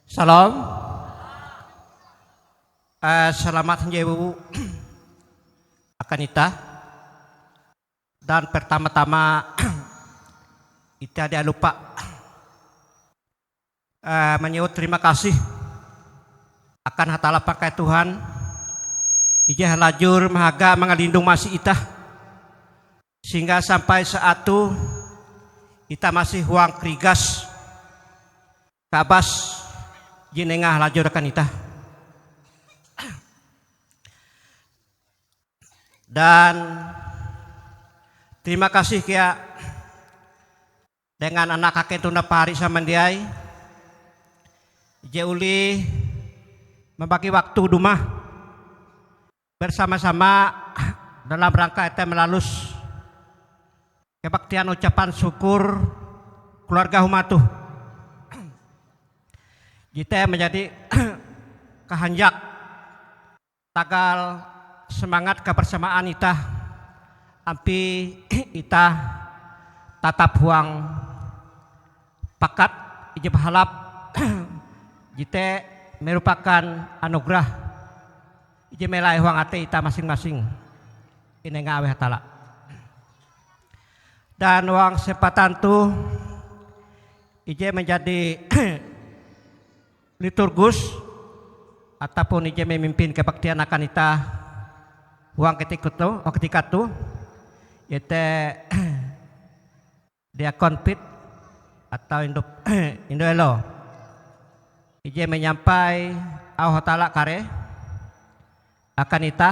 Salam. Selamat Ibu Akanita. Dan pertama-tama kita tidak lupa menyebut terima kasih akan hatala pakai Tuhan. Ijah lajur mahaga mengalindung masih ita sehingga sampai saat itu kita masih huang krigas kabas jenengah lajur akan ita. Dan terima kasih kia dengan anak kakek tunda pari samandiai jeuli membagi waktu rumah bersama-sama dalam rangka eta melalus kebaktian ucapan syukur keluarga Humatuh. Kita menjadi kehanjak tagal semangat kebersamaan ita ampi ita tatap huang pakat ije pahalap jite merupakan anugerah ije melai huang ate ita masing-masing ini ngawe hatala. Dan uang sepatan tu ije menjadi liturgus ataupun ije memimpin kebaktian akan ita uang ketika tu yaitu diakon pit atau Indoelo ije menyampai au hatala kare akan ita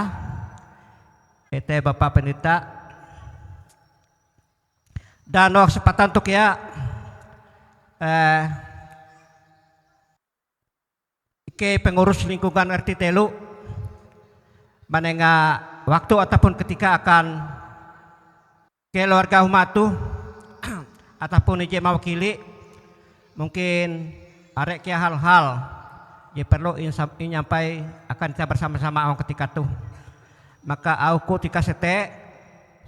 yaitu Bapak Pendeta. Dan waktu kesempatan untuk ya ke pengurus lingkungan RT Telu manenga waktu ataupun ketika akan keluarga Humatuh ataupun ije mewakili mungkin arek kia hal-hal yang perlu nyampai akan kita bersama-sama awang ketika tuh maka aku tika sete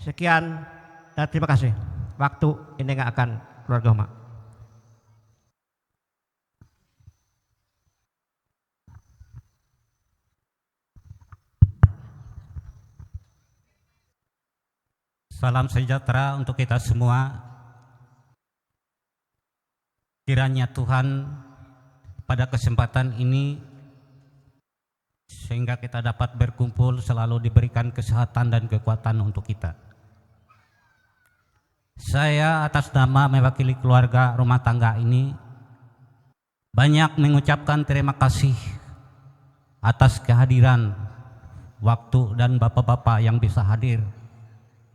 sekian dan terima kasih waktu ini nggak akan keluarga Huma. Salam sejahtera untuk kita semua. Kiranya Tuhan pada kesempatan ini sehingga kita dapat berkumpul selalu diberikan kesehatan dan kekuatan untuk kita. Saya atas nama mewakili keluarga rumah tangga ini banyak mengucapkan terima kasih atas kehadiran waktu dan bapak-bapak yang bisa hadir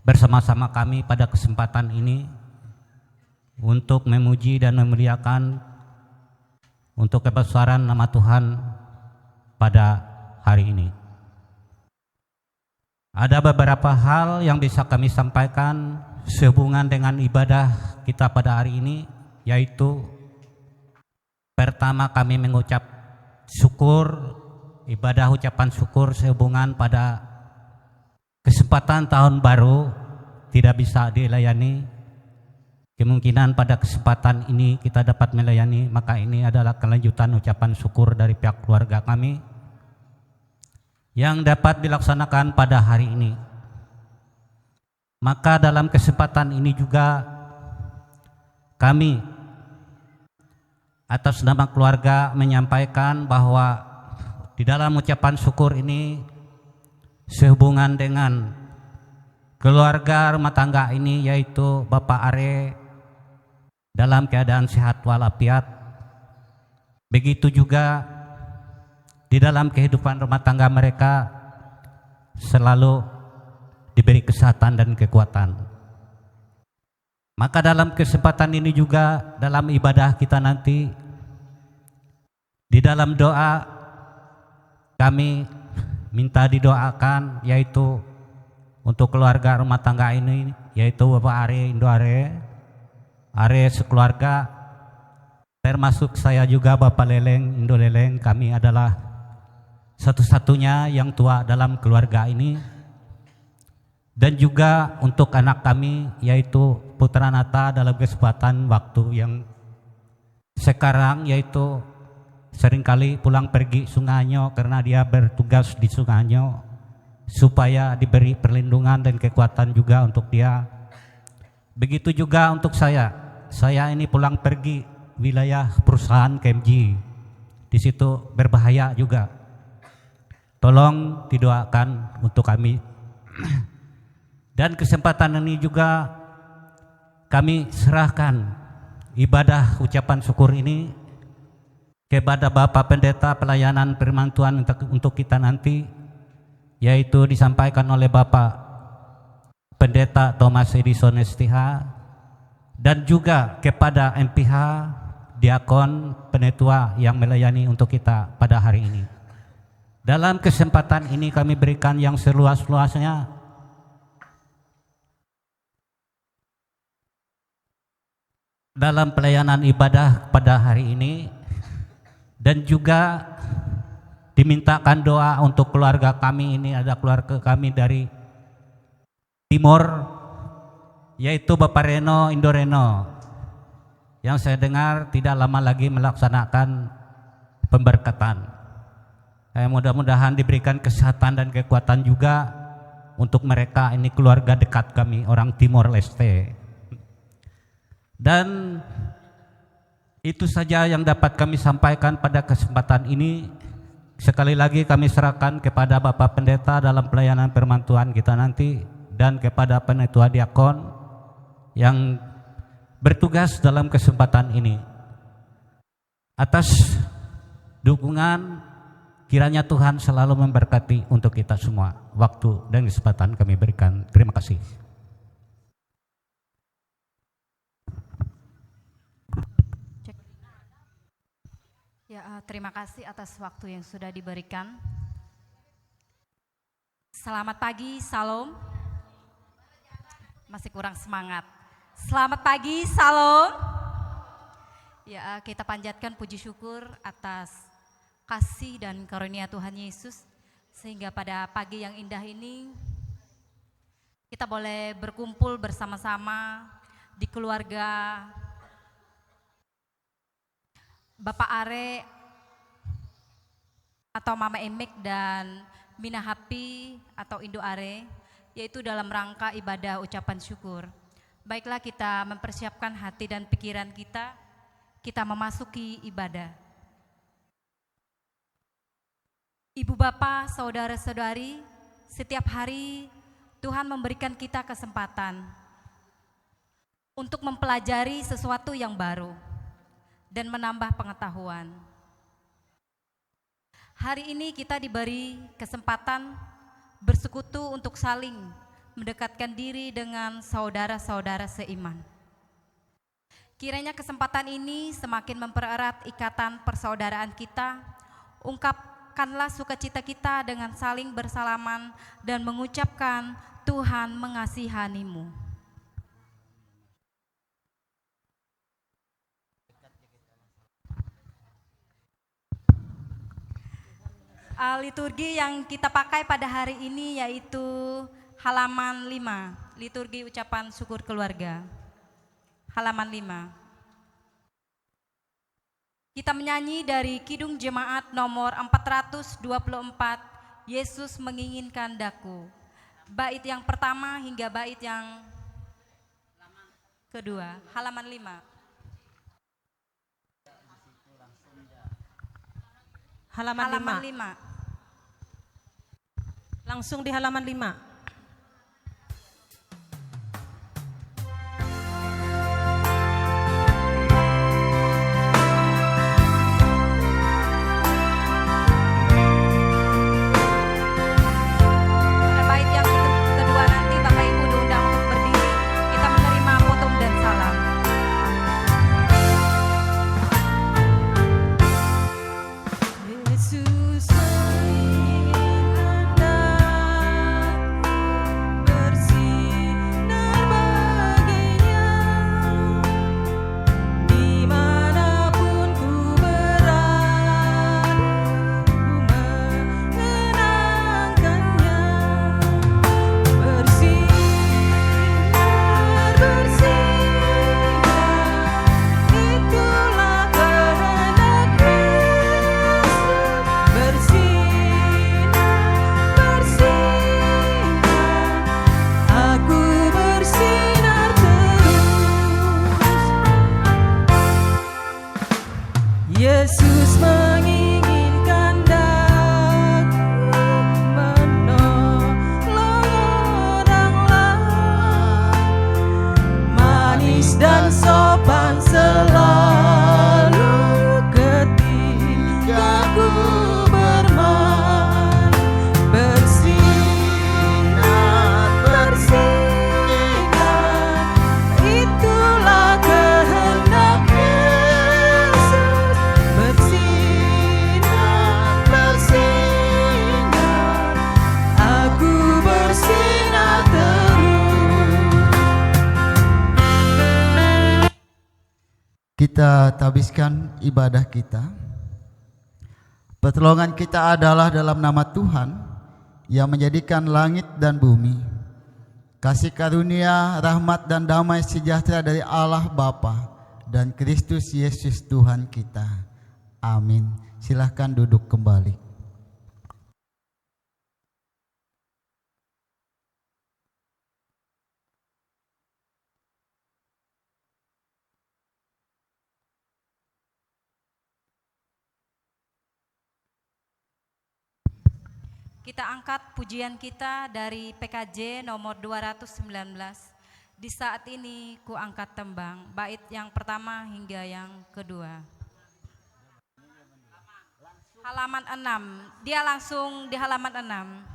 bersama-sama kami pada kesempatan ini untuk memuji dan memuliakan untuk kebesaran nama Tuhan pada hari ini. Ada beberapa hal yang bisa kami sampaikan sehubungan dengan ibadah kita pada hari ini, yaitu pertama kami mengucap syukur, ibadah ucapan syukur sehubungan pada kesempatan tahun baru tidak bisa dilayani. Kemungkinan pada kesempatan ini kita dapat melayani, maka ini adalah kelanjutan ucapan syukur dari pihak keluarga kami yang dapat dilaksanakan pada hari ini. Maka dalam kesempatan ini juga kami atas nama keluarga menyampaikan bahwa di dalam ucapan syukur ini sehubungan dengan keluarga rumah tangga ini, yaitu Bapak Are dalam keadaan sehat walafiat. Begitu juga di dalam kehidupan rumah tangga mereka selalu diberi kesehatan dan kekuatan. Maka dalam kesempatan ini juga dalam ibadah kita nanti di dalam doa kami minta didoakan yaitu untuk keluarga rumah tangga ini, yaitu Bapak Are Indo Are sekeluarga, termasuk saya juga Bapak Leleng Indo Leleng. Kami adalah satu-satunya yang tua dalam keluarga ini. Dan juga untuk anak kami yaitu Putra Nata dalam kesempatan waktu yang sekarang, yaitu seringkali pulang pergi Sunganyo karena dia bertugas di Sunganyo, supaya diberi perlindungan dan kekuatan juga untuk dia. Begitu juga untuk saya ini pulang pergi wilayah perusahaan KMG, di situ berbahaya juga. Tolong didoakan untuk kami. Dan kesempatan ini juga kami serahkan ibadah ucapan syukur ini kepada Bapak Pendeta Pelayanan Firman Tuhan untuk kita nanti, yaitu disampaikan oleh Bapak Pendeta Thomas Edison STH, dan juga kepada MPH Diakon Penetua yang melayani untuk kita pada hari ini. Dalam kesempatan ini kami berikan yang seluas-luasnya dalam pelayanan ibadah pada hari ini, dan juga dimintakan doa untuk keluarga kami. Ini ada keluarga kami dari Timur, yaitu Bapak Reno Indoreno, yang saya dengar tidak lama lagi melaksanakan pemberkatan. Mudah-mudahan diberikan kesehatan dan kekuatan juga untuk mereka. Ini keluarga dekat kami, orang Timor Leste. Dan itu saja yang dapat kami sampaikan pada kesempatan ini. Sekali lagi kami serahkan kepada Bapak Pendeta dalam pelayanan firman Tuhan kita nanti, dan kepada Penetua Diakon yang bertugas dalam kesempatan ini. Atas dukungan, kiranya Tuhan selalu memberkati untuk kita semua. Waktu dan kesempatan kami berikan. Terima kasih. Ya, terima kasih atas waktu yang sudah diberikan. Selamat pagi, Salam. Masih kurang semangat. Selamat pagi, Salam. Ya, kita panjatkan puji syukur atas kasih dan karunia Tuhan Yesus, sehingga pada pagi yang indah ini kita boleh berkumpul bersama-sama di keluarga Bapak Are atau Mama Emek dan Mina Happy atau Indo Are, yaitu dalam rangka ibadah ucapan syukur. Baiklah, kita mempersiapkan hati dan pikiran kita memasuki ibadah. Ibu bapak, saudara-saudari, setiap hari Tuhan memberikan kita kesempatan untuk mempelajari sesuatu yang baru dan menambah pengetahuan. Hari ini kita diberi kesempatan bersekutu untuk saling mendekatkan diri dengan saudara-saudara seiman. Kiranya kesempatan ini semakin mempererat ikatan persaudaraan kita. Ungkapkanlah sukacita kita dengan saling bersalaman dan mengucapkan Tuhan mengasihanimu. Liturgi yang kita pakai pada hari ini yaitu halaman 5, liturgi ucapan syukur keluarga. Halaman 5. Kita menyanyi dari Kidung Jemaat nomor 424, Yesus menginginkan daku. Bait yang pertama hingga bait yang kedua, halaman 5. Halaman 5. Langsung di halaman 5. Yesus menginginkan Yesus menginginkan daku menolong orang lain, manis dan sopan selalu ketika ku bermain, bersinar bersihkan, itulah kehendak Yesus. Bersinar bersinar, aku bersinar terus. Kita tabiskan ibadah kita. Pertolongan kita adalah dalam nama Tuhan yang menjadikan langit dan bumi. Kasih karunia, rahmat dan damai sejahtera dari Allah Bapa dan Kristus Yesus Tuhan kita. Amin. Silahkan duduk kembali. Kita angkat pujian kita dari PKJ nomor 219. Di saat ini ku angkat tembang, bait yang pertama hingga yang kedua. Halaman 6, dia langsung di halaman 6.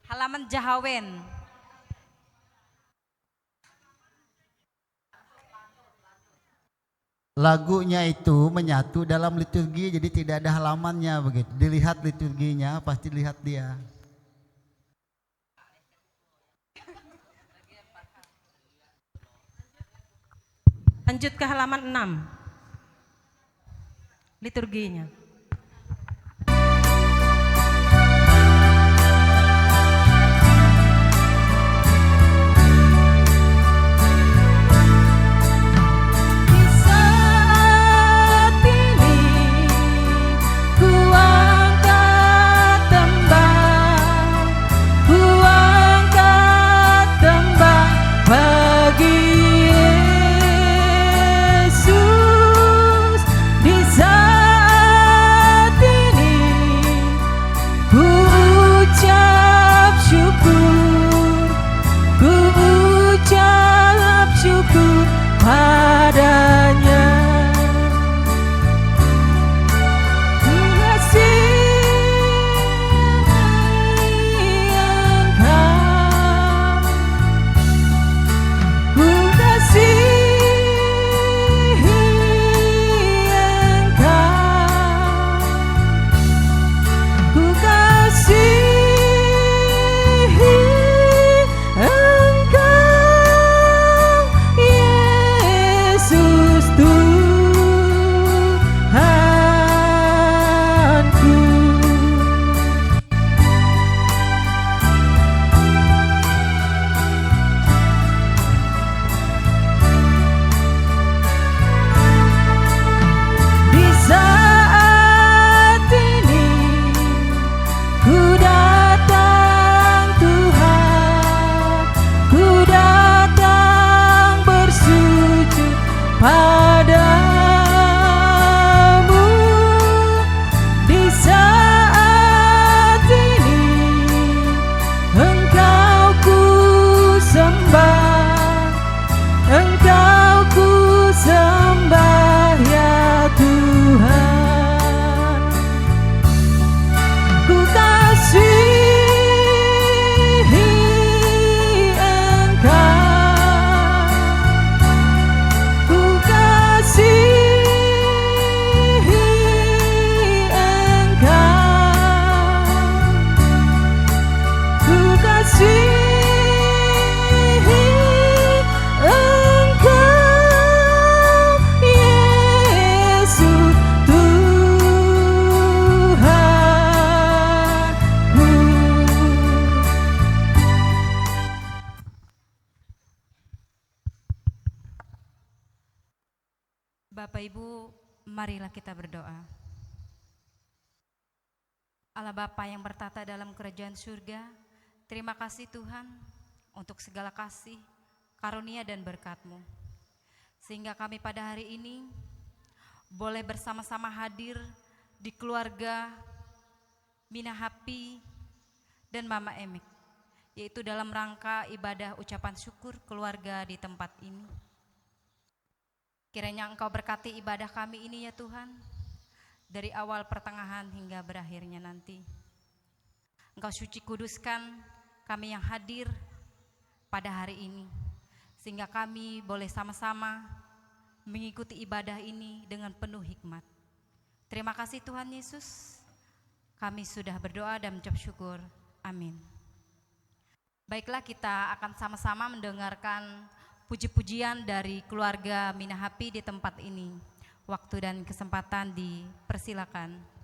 Halaman Jahawen. Lagunya itu menyatu dalam liturgi, jadi tidak ada halamannya begitu. Dilihat liturginya, pasti lihat dia. Lanjut ke halaman 6. Liturginya. Di saat ini ku angkat tembang, ku angkat tembang bagi Yesus. Di saat ini ku ucap syukur, ku ucap syukur padanya. Ku kasihi Engkau, ku kasihi Engkau, Yesus Tuhanku. Di saat ini ku datang Tuhan, ku datang bersujud padamu. Di saat ini Engkau ku sembah, Engkau ku sembah ya Tuhan. Ku kasihi Engkau, ku kasihi Engkau, ku kasihi Engkau, Yesus Tuhanku. Bapak Ibu, marilah kita berdoa. Allah Bapa yang bertata dalam kerajaan surga, terima kasih Tuhan untuk segala kasih, karunia dan berkat-Mu. sehingga kami pada hari ini boleh bersama-sama hadir di keluarga Mina Happy dan Mama Emek, yaitu dalam rangka ibadah ucapan syukur keluarga di tempat ini. Kiranya Engkau berkati ibadah kami ini ya Tuhan, dari awal pertengahan hingga berakhirnya nanti. Engkau suci kuduskan kami yang hadir pada hari ini, sehingga kami boleh sama-sama mengikuti ibadah ini dengan penuh hikmat. Terima kasih Tuhan Yesus, kami sudah berdoa dan mengucap syukur. Amin. Baiklah, kita akan sama-sama mendengarkan puji-pujian dari keluarga Mina Happy di tempat ini. Waktu dan kesempatan dipersilakan.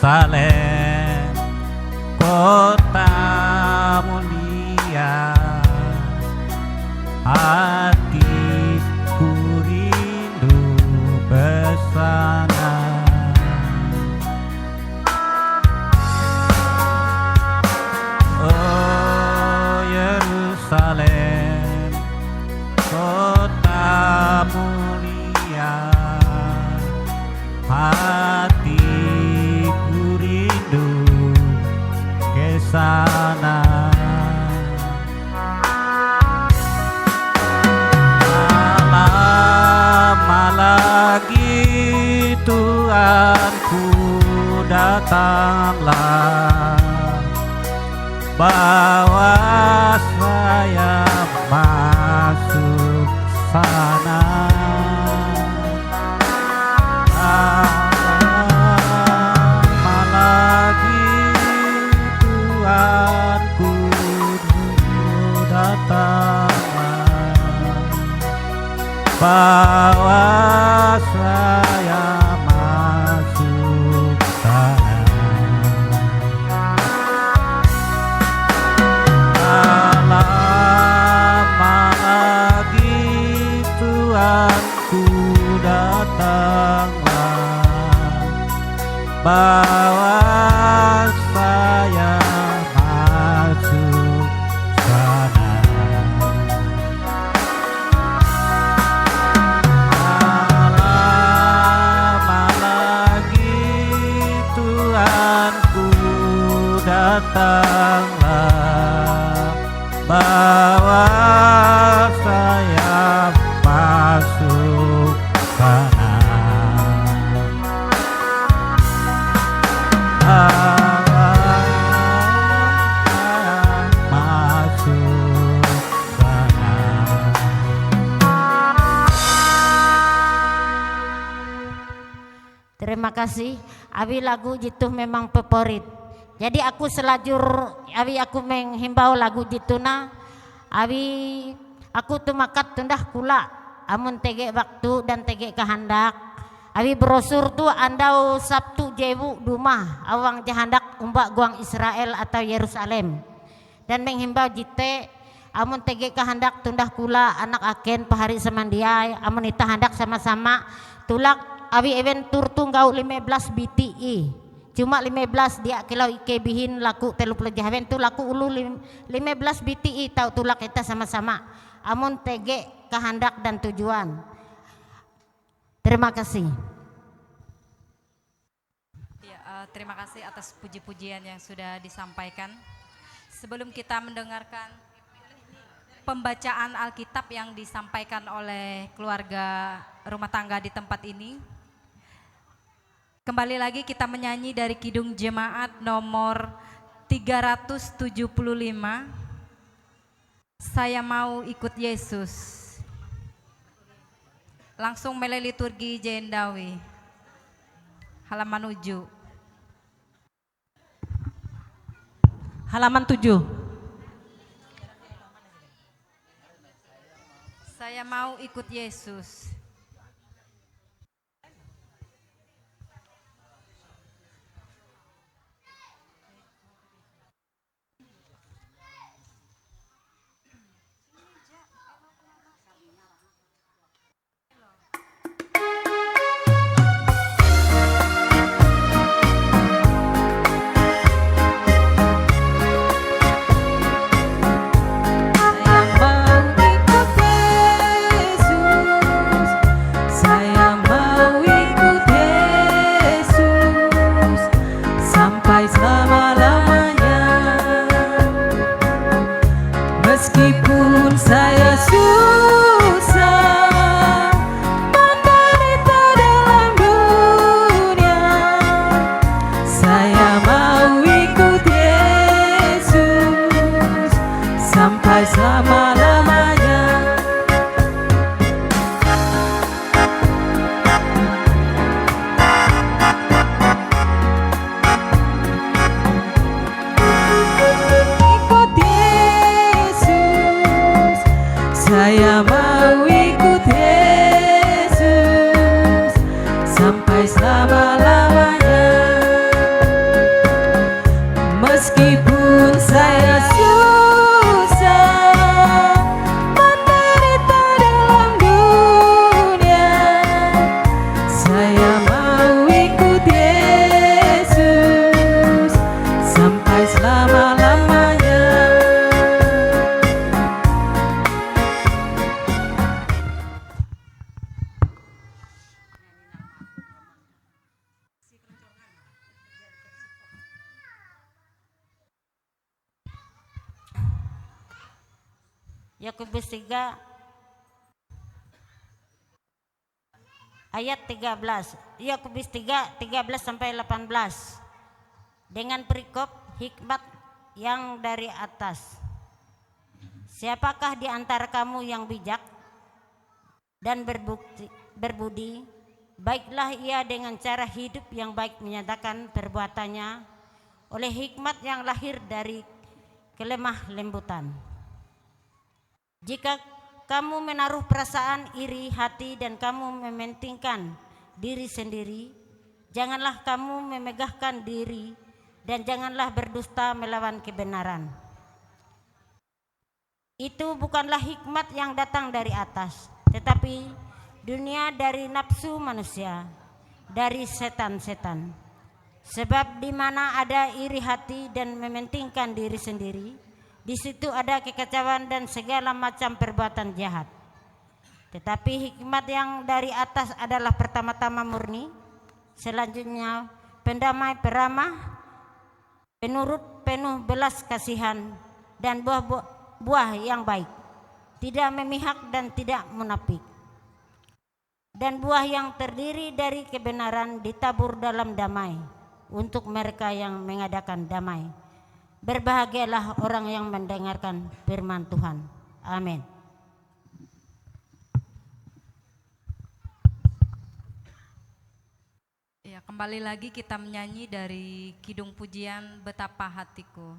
Yerusalem, kota mulia, hatiku rindu bersana. Oh Yerusalem, kota mulia, hatiku rindu ke sana. Lama lagi Tuhanku datanglah, bawa saya masuk sana. Lama lagi Tuhanku datanglah, bawa saya masuk sana. Lama lagi Tuhanku datanglah, bawa saya masuk sana. Lama lagi Tuhanku datanglah, bawa saya masuk sana. Terima kasih. Abi lagu jitu memang favorit. Jadi aku selajur abi aku menghimbau lagu jituna. Aku tuh makat tundah kula. Amun tege waktu dan tege kehendak. Abi brosur tuh andau Sabtu jewu dumah awang jahandak umbak guang Israel atau Yerusalem. Dan menghimbau jite amun tege kehendak tundah kula anak aken pahari semandiai amun ita hendak sama-sama tulak abi event tur tunggau 15 BTI cuma 15 dia kilau ike bihin laku 30 jahawen tu laku ulu 15 BTI tau tulak kita sama-sama amun tege kehendak dan tujuan. Terima kasih. Ya, terima kasih atas puji-pujian yang sudah disampaikan. Sebelum kita mendengarkan pembacaan Alkitab yang disampaikan oleh keluarga rumah tangga di tempat ini, kembali lagi kita menyanyi dari Kidung Jemaat nomor 375, Saya Mau Ikut Yesus. Langsung mulai liturgi Jendawi, halaman 7. Halaman 7. Saya mau ikut Yesus. Meskipun saya susah menderita dalam dunia, saya mau ikut Yesus sampai selama-lamanya. Saya mau ikut Yesus sampai selama-lamanya. Meskipun saya susah menderita dalam dunia, saya mau ikut Yesus sampai selama-lamanya. Yakobus 3 ayat 13. Yakobus 3 13 sampai 18. Dengan perikop hikmat yang dari atas. Siapakah di antara kamu yang bijak dan berbudi? Baiklah ia dengan cara hidup yang baik menyatakan perbuatannya oleh hikmat yang lahir dari kelemah lembutan. Jika kamu menaruh perasaan iri hati dan kamu mementingkan diri sendiri, janganlah kamu memegahkan diri dan janganlah berdusta melawan kebenaran. Itu bukanlah hikmat yang datang dari atas, tetapi dunia dari nafsu manusia, dari setan-setan. Sebab di mana ada iri hati dan mementingkan diri sendiri, di situ ada kekacauan dan segala macam perbuatan jahat. Tetapi hikmat yang dari atas adalah pertama-tama murni, selanjutnya pendamai, peramah, penurut, penuh belas kasihan, dan buah yang baik, tidak memihak dan tidak munafik. Dan buah yang terdiri dari kebenaran ditabur dalam damai untuk mereka yang mengadakan damai. Berbahagialah orang yang mendengarkan firman Tuhan. Amin. Ya, Ya, kembali lagi kita menyanyi dari Kidung Pujian Betapa Hatiku.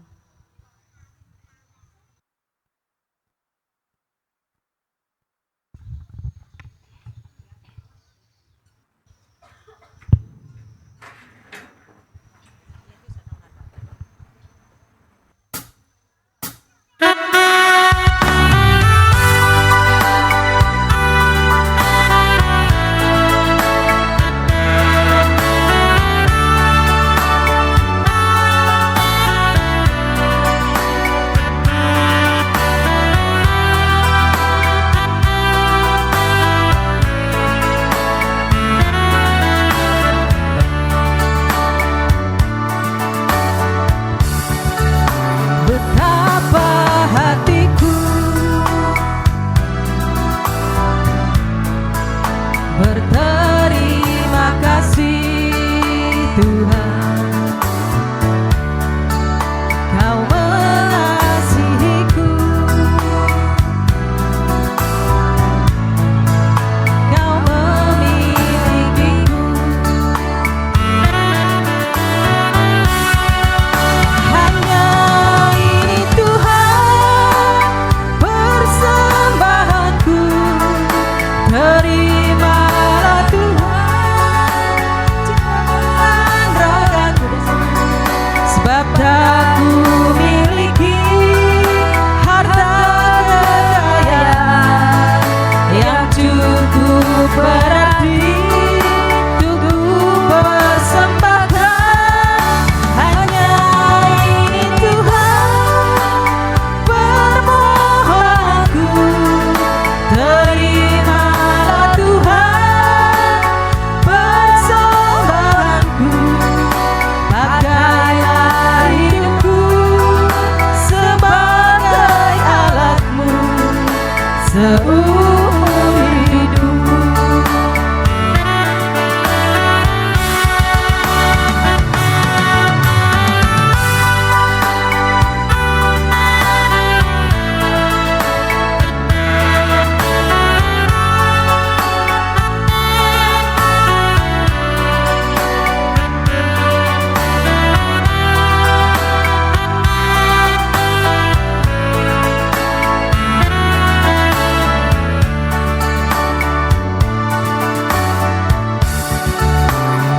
Betapa hatiku berterima kasih Tuhan, Kau mengasihiku, Kau memilikiku. Hanya ini Tuhan persembahanku, terimalah Tuhan jangan ragaku, sebab tak ku miliki harta kekayaan yang cukup berarti untuk ku persembahkan. Hanya ini Tuhan permohonanku, terimalah Tuhan persembahanku. Pakailah hidupku sebagai alatmu seumur hidupku.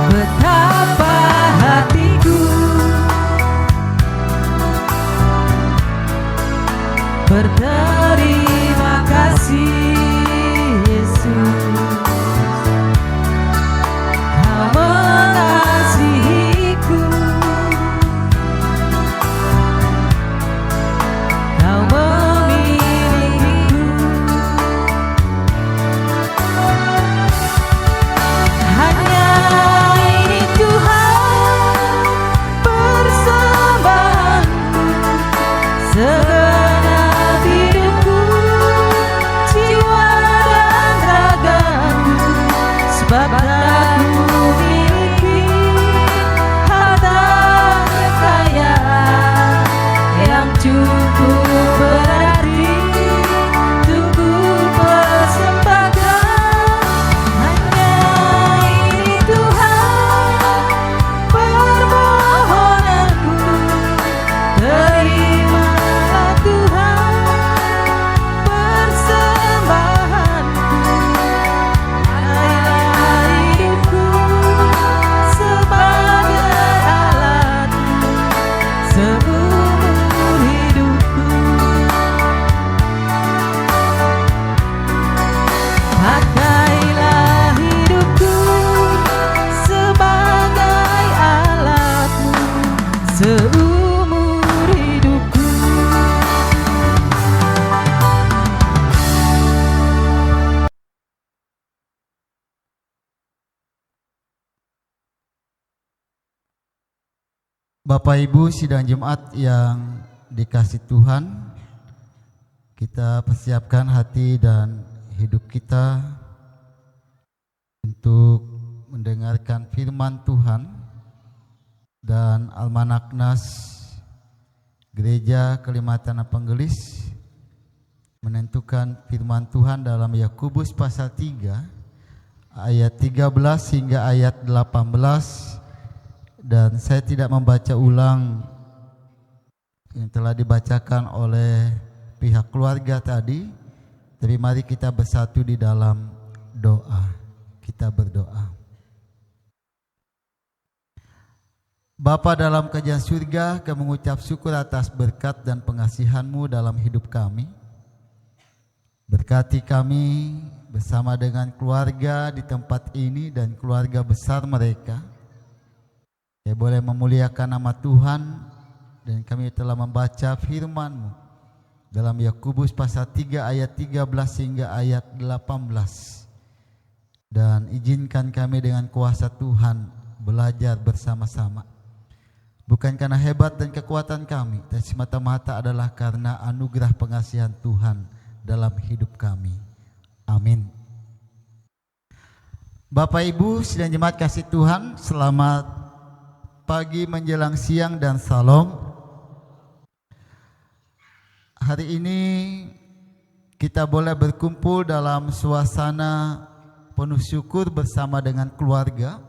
Betapa hatiku berterima kasih Yesus, Kau mengasihiku, Kau memilikiku. Hanya ini Tuhan persembahanku, segenap hidupku, jiwa dan ragaku, sebab tak ku miliki harta kekayaan yang cukup berarti untuk ku persembahkan. Hanya ini Tuhan permohonanku, terimalah Tuhan persembahanku. Pakailah hidupku sebagai alatmu seumur hidupku. Pakailah hidupku sebagai alatmu seumur hidupku. Bapak Ibu sidang Jumat yang dikasih Tuhan, kita persiapkan hati dan hidup kita untuk mendengarkan firman Tuhan dan Almanak Nas Gereja Kalimantan Penggelis menentukan firman Tuhan dalam Yakobus pasal 3 ayat 13 hingga ayat 18, dan saya tidak membaca ulang yang telah dibacakan oleh pihak keluarga tadi, tapi mari kita bersatu di dalam doa. Kita berdoa. Bapa dalam kerajaan surga, kami mengucap syukur atas berkat dan pengasihan-Mu dalam hidup kami. Berkati kami bersama dengan keluarga di tempat ini dan keluarga besar mereka. Ya, boleh memuliakan nama Tuhan, dan kami telah membaca firman-Mu dalam Yakobus pasal 3 ayat 13 hingga ayat 18. Dan izinkan kami dengan kuasa Tuhan belajar bersama-sama. Bukan karena hebat dan kekuatan kami, tapi semata-mata adalah karena anugerah pengasihan Tuhan dalam hidup kami. Amin. Bapak Ibu sidang jemaat kasih Tuhan, selamat pagi menjelang siang dan salam. Hari ini kita boleh berkumpul dalam suasana penuh syukur bersama dengan keluarga.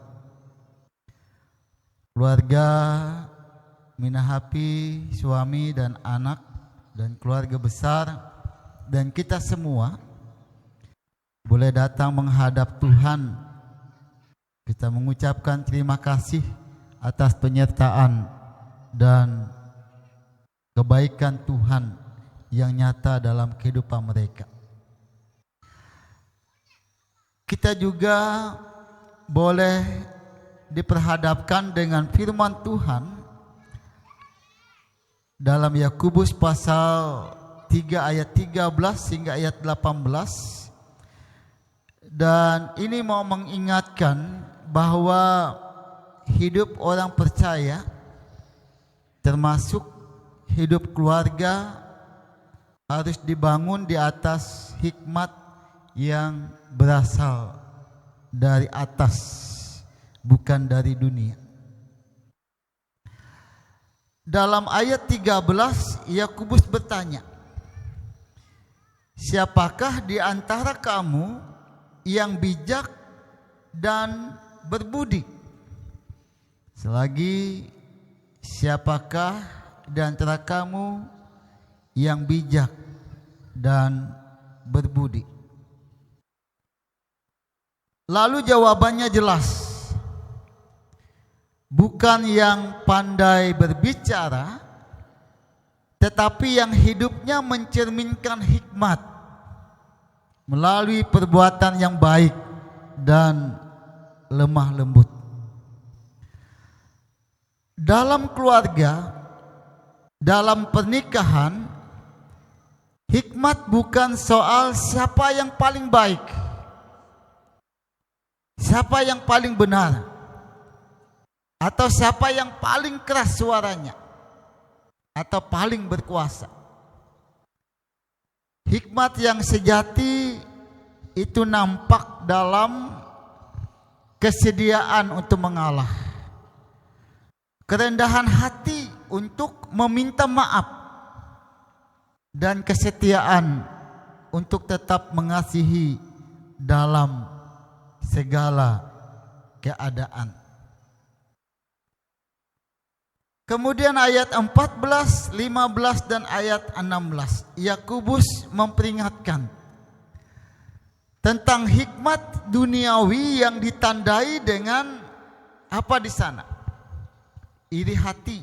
Keluarga Minahapi, suami dan anak, dan keluarga besar, dan kita semua boleh datang menghadap Tuhan. Kita mengucapkan terima kasih atas penyertaan dan kebaikan Tuhan yang nyata dalam kehidupan mereka. Kita juga boleh diperhadapkan dengan firman Tuhan dalam Yakobus pasal 3 ayat 13 hingga ayat 18. Dan ini mau mengingatkan bahwa hidup orang percaya, termasuk hidup keluarga, harus dibangun di atas hikmat yang berasal dari atas, bukan dari dunia. Dalam ayat 13 Yakobus bertanya, siapakah di antara kamu yang bijak dan berbudi? Selagi siapakah di antara kamu yang bijak dan berbudi? Lalu jawabannya jelas. Bukan yang pandai berbicara, tetapi yang hidupnya mencerminkan hikmat melalui perbuatan yang baik dan lemah lembut. Dalam keluarga, dalam pernikahan, hikmat bukan soal siapa yang paling baik, siapa yang paling benar, atau siapa yang paling keras suaranya, atau paling berkuasa. Hikmat yang sejati itu nampak dalam kesediaan untuk mengalah, kerendahan hati untuk meminta maaf, dan kesetiaan untuk tetap mengasihi dalam segala keadaan. Kemudian ayat 14, 15 dan ayat 16 Yakobus memperingatkan tentang hikmat duniawi yang ditandai dengan apa di sana? Iri hati,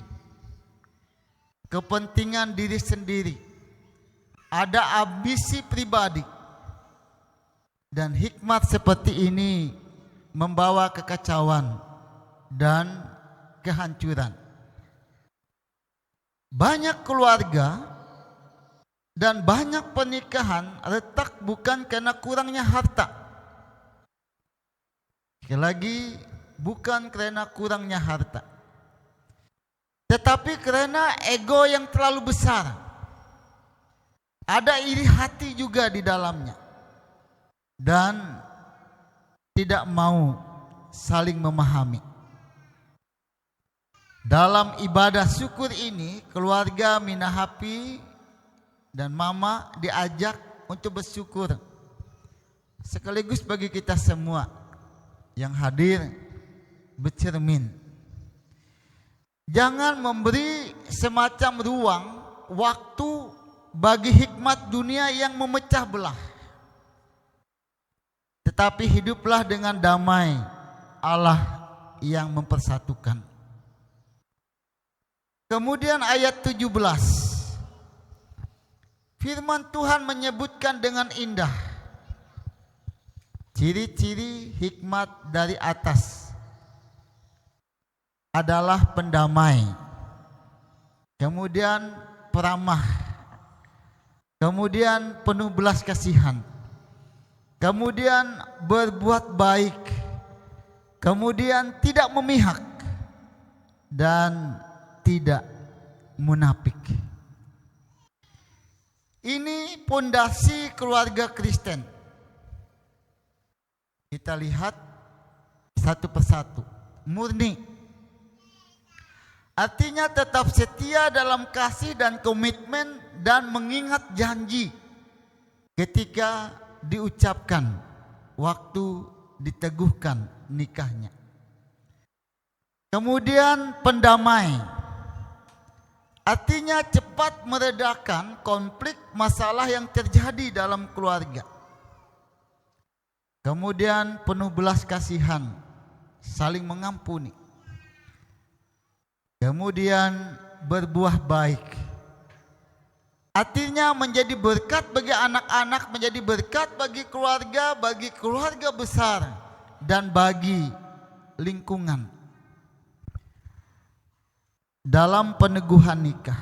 kepentingan diri sendiri, ada ambisi pribadi. Dan hikmat seperti ini membawa kekacauan dan kehancuran. Banyak keluarga dan banyak pernikahan retak bukan karena kurangnya harta. Sekali lagi, bukan karena kurangnya harta, tetapi karena ego yang terlalu besar. Ada iri hati juga di dalamnya, dan tidak mau saling memahami. Dalam ibadah syukur ini, keluarga Minahapi dan Mama diajak untuk bersyukur sekaligus bagi kita semua yang hadir bercermin. Jangan memberi semacam ruang waktu bagi hikmat dunia yang memecah belah. Tetapi hiduplah dengan damai Allah yang mempersatukan. Kemudian ayat 17. Firman Tuhan menyebutkan dengan indah ciri-ciri hikmat dari atas adalah pendamai, kemudian peramah, kemudian penuh belas kasihan, kemudian berbuat baik, kemudian tidak memihak, dan tidak munafik. Ini pondasi keluarga Kristen. Kita lihat satu persatu. Murni, artinya tetap setia dalam kasih dan komitmen dan mengingat janji ketika diucapkan waktu diteguhkan nikahnya. Kemudian pendamai, artinya cepat meredakan konflik masalah yang terjadi dalam keluarga. Kemudian penuh belas kasihan, saling mengampuni. Kemudian berbuah baik, artinya menjadi berkat bagi anak-anak, menjadi berkat bagi keluarga besar, dan bagi lingkungan. Dalam peneguhan nikah,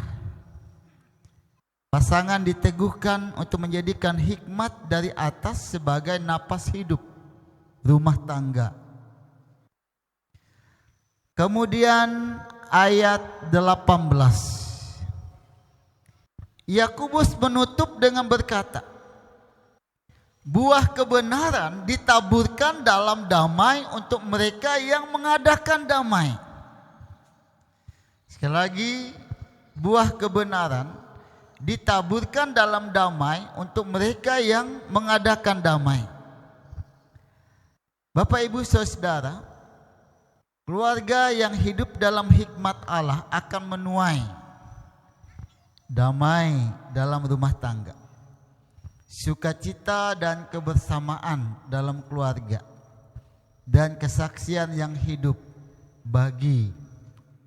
pasangan diteguhkan untuk menjadikan hikmat dari atas sebagai napas hidup rumah tangga. Kemudian ayat 18, Yakobus menutup dengan berkata, buah kebenaran ditaburkan dalam damai untuk mereka yang mengadakan damai. Sekali lagi, buah kebenaran ditaburkan dalam damai untuk mereka yang mengadakan damai. Bapak, Ibu, Saudara, keluarga yang hidup dalam hikmat Allah akan menuai damai dalam rumah tangga, sukacita dan kebersamaan dalam keluarga, dan kesaksian yang hidup bagi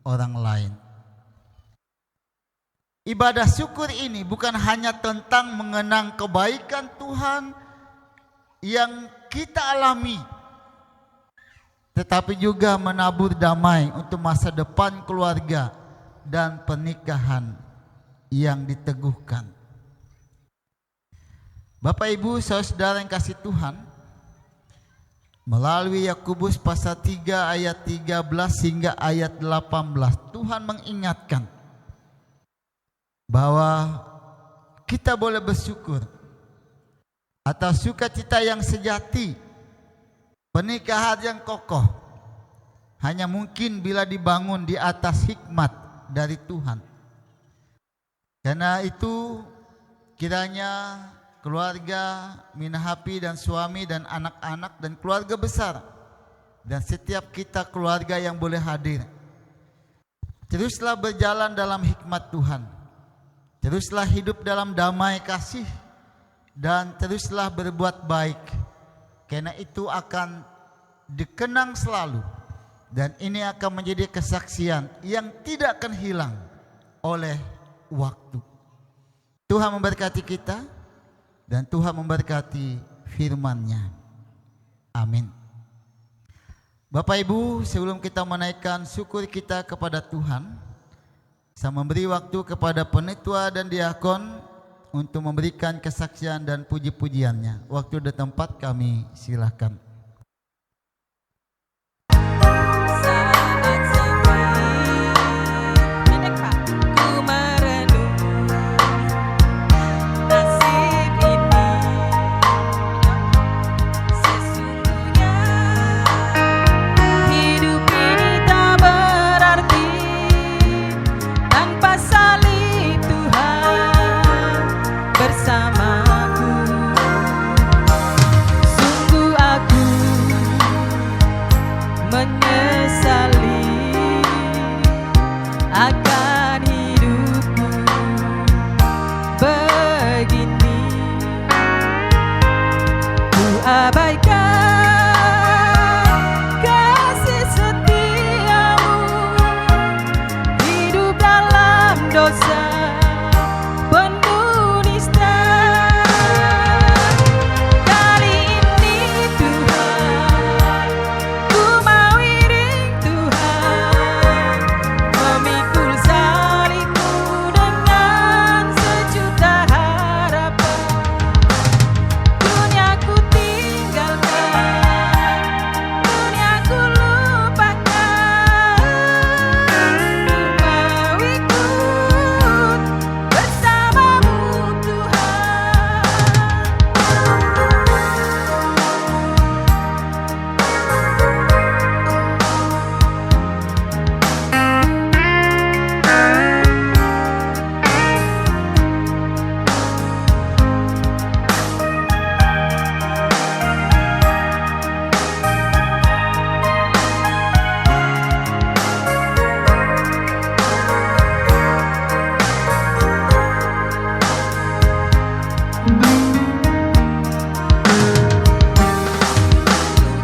orang lain. Ibadah syukur ini bukan hanya tentang mengenang kebaikan Tuhan yang kita alami, tetapi juga menabur damai untuk masa depan keluarga dan pernikahan yang diteguhkan. Bapak, Ibu, Saudara yang kasih Tuhan, melalui Yakobus pasal 3 ayat 13 hingga ayat 18, Tuhan mengingatkan bahwa kita boleh bersyukur atas sukacita yang sejati. Pernikahan yang kokoh hanya mungkin bila dibangun di atas hikmat dari Tuhan. Karena itu kiranya keluarga Minahapi dan suami dan anak-anak dan keluarga besar dan setiap kita keluarga yang boleh hadir, teruslah berjalan dalam hikmat Tuhan, teruslah hidup dalam damai kasih, dan teruslah berbuat baik, karena itu akan dikenang selalu, dan ini akan menjadi kesaksian yang tidak akan hilang oleh waktu. Tuhan memberkati kita, dan Tuhan memberkati firman-Nya. Amin. Bapak, Ibu, sebelum kita menaikkan syukur kita kepada Tuhan, saya memberi waktu kepada penetua dan diakon untuk memberikan kesaksian dan puji-pujiannya. Waktu dan tempat kami silakan. Bersamaku, sungguh aku menyesali akan hidupku begini. Ku abaikan kasih setiamu, hidup dalam dosa penuh nista. Kali ini Tuhan, ku mau iring Tuhan, memikul salibmu dengan sejuta harapan. Dunia ku tinggalkan, dunia ku lupakan, mau ikut bersamamu Tuhan.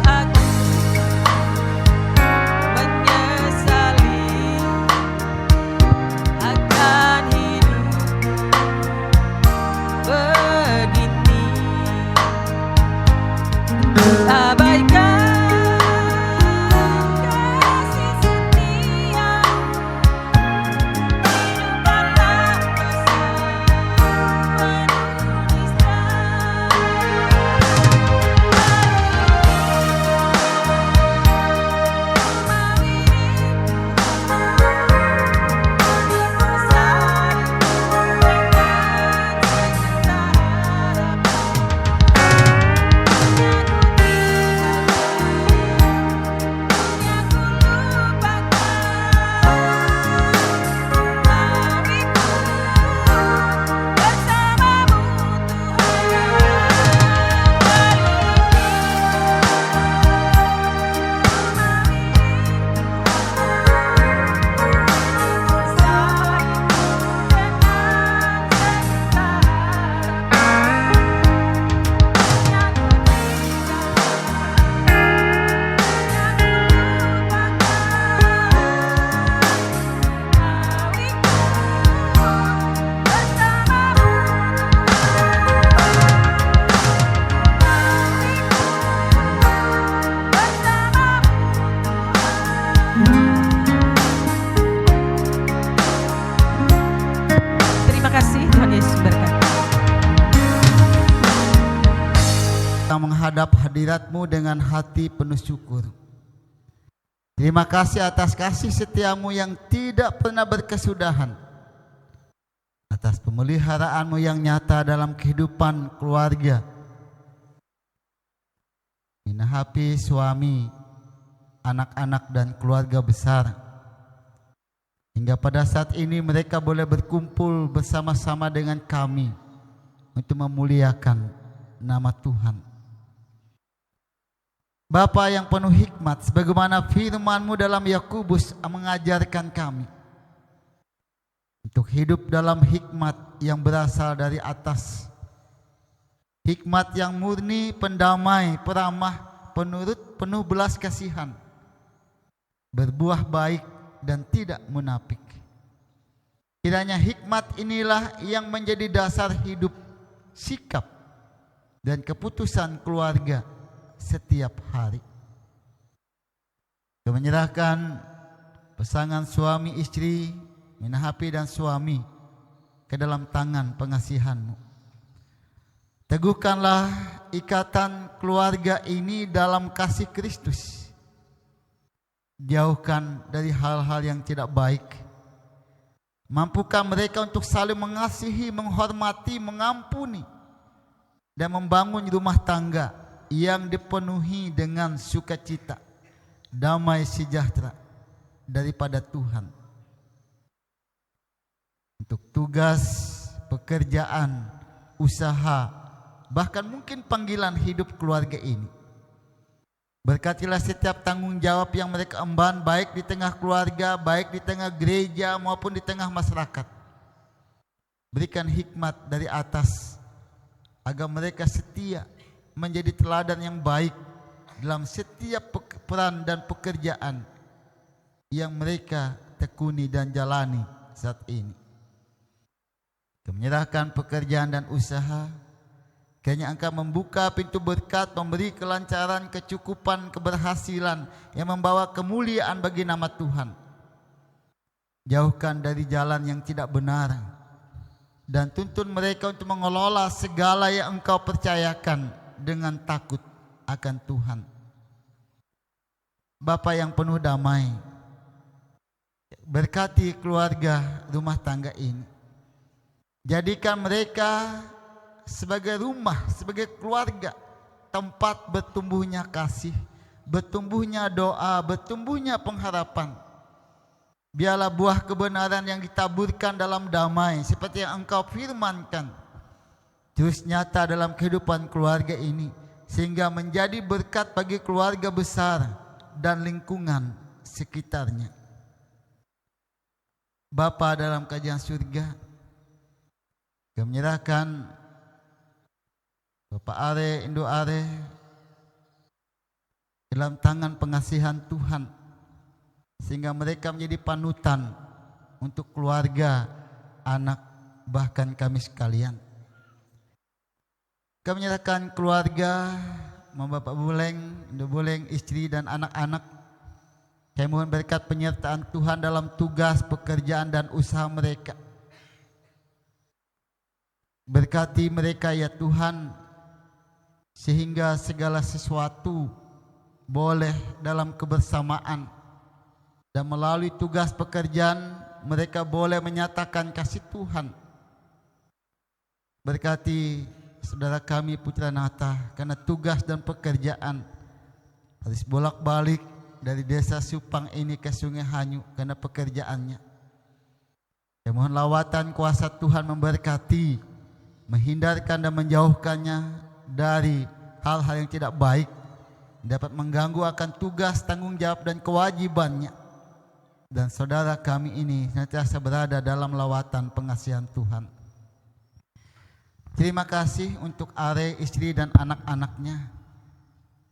Aku menyesali akan hidup begini. Abaikan kasih setia, hidup dalam dosa penuh nista. Terima kasih, Tuhan Yesus berkati. Kita menghadap hadirat-Mu dengan hati penuh syukur. Terima kasih atas kasih setiamu yang tidak pernah berkesudahan, atas pemeliharaanmu yang nyata dalam kehidupan keluarga, Minahapi suami, anak-anak dan keluarga besar, hingga pada saat ini mereka boleh berkumpul bersama-sama dengan kami untuk memuliakan nama Tuhan. Bapa yang penuh hikmat, sebagaimana firman-Mu dalam Yakobus mengajarkan kami untuk hidup dalam hikmat yang berasal dari atas, hikmat yang murni, pendamai, peramah, penuh belas kasihan, berbuah baik dan tidak munafik. Kiranya hikmat inilah yang menjadi dasar hidup, sikap dan keputusan keluarga setiap hari. Kita menyerahkan pasangan suami istri, Minahapi dan suami, ke dalam tangan pengasihan-Mu. Teguhkanlah ikatan keluarga ini dalam kasih Kristus. Jauhkan dari hal-hal yang tidak baik. Mampukan mereka untuk saling mengasihi, menghormati, mengampuni, dan membangun rumah tangga yang dipenuhi dengan sukacita, damai sejahtera daripada Tuhan. Untuk tugas, pekerjaan, usaha, bahkan mungkin panggilan hidup keluarga ini, Berkatilah setiap tanggung jawab yang mereka emban, baik di tengah keluarga, baik di tengah gereja maupun di tengah masyarakat. Berikan hikmat dari atas agar mereka setia menjadi teladan yang baik dalam setiap peran dan pekerjaan yang mereka tekuni dan jalani saat ini. Menyerahkan pekerjaan dan usaha, kiranya Engkau membuka pintu berkat, memberi kelancaran, kecukupan, keberhasilan yang membawa kemuliaan bagi nama Tuhan. Jauhkan dari jalan yang tidak benar dan tuntun mereka untuk mengelola segala yang Engkau percayakan dengan takut akan Tuhan. Bapa yang penuh damai, berkati keluarga rumah tangga ini. Jadikan mereka sebagai rumah, sebagai keluarga, tempat bertumbuhnya kasih, bertumbuhnya doa, bertumbuhnya pengharapan. Biarlah buah kebenaran yang ditaburkan dalam damai seperti yang Engkau firmankan terus nyata dalam kehidupan keluarga ini, sehingga menjadi berkat bagi keluarga besar dan lingkungan sekitarnya. Bapa dalam kerajaan surga, kami menyerahkan Bapak Are, Indo Are dalam tangan pengasihan Tuhan, sehingga mereka menjadi panutan untuk keluarga, anak, bahkan kami sekalian. Kami menyerahkan keluarga, Bapak Buleng, Indo Buleng, istri dan anak-anak. Kami mohon berkat penyertaan Tuhan dalam tugas, pekerjaan dan usaha mereka. Berkati mereka ya Tuhan, sehingga segala sesuatu boleh dalam kebersamaan, dan melalui tugas pekerjaan mereka boleh menyatakan kasih Tuhan. Berkati saudara kami Putra Nata, karena tugas dan pekerjaan harus bolak-balik dari desa Supang ini ke Sungai Hanyu karena pekerjaannya. Saya mohon lawatan kuasa Tuhan memberkati, menghindarkan dan menjauhkannya dari hal-hal yang tidak baik, dapat mengganggu akan tugas, tanggung jawab dan kewajibannya. Dan saudara kami ini senantiasa berada dalam lawatan pengasihan Tuhan. Terima kasih untuk Are, istri dan anak-anaknya.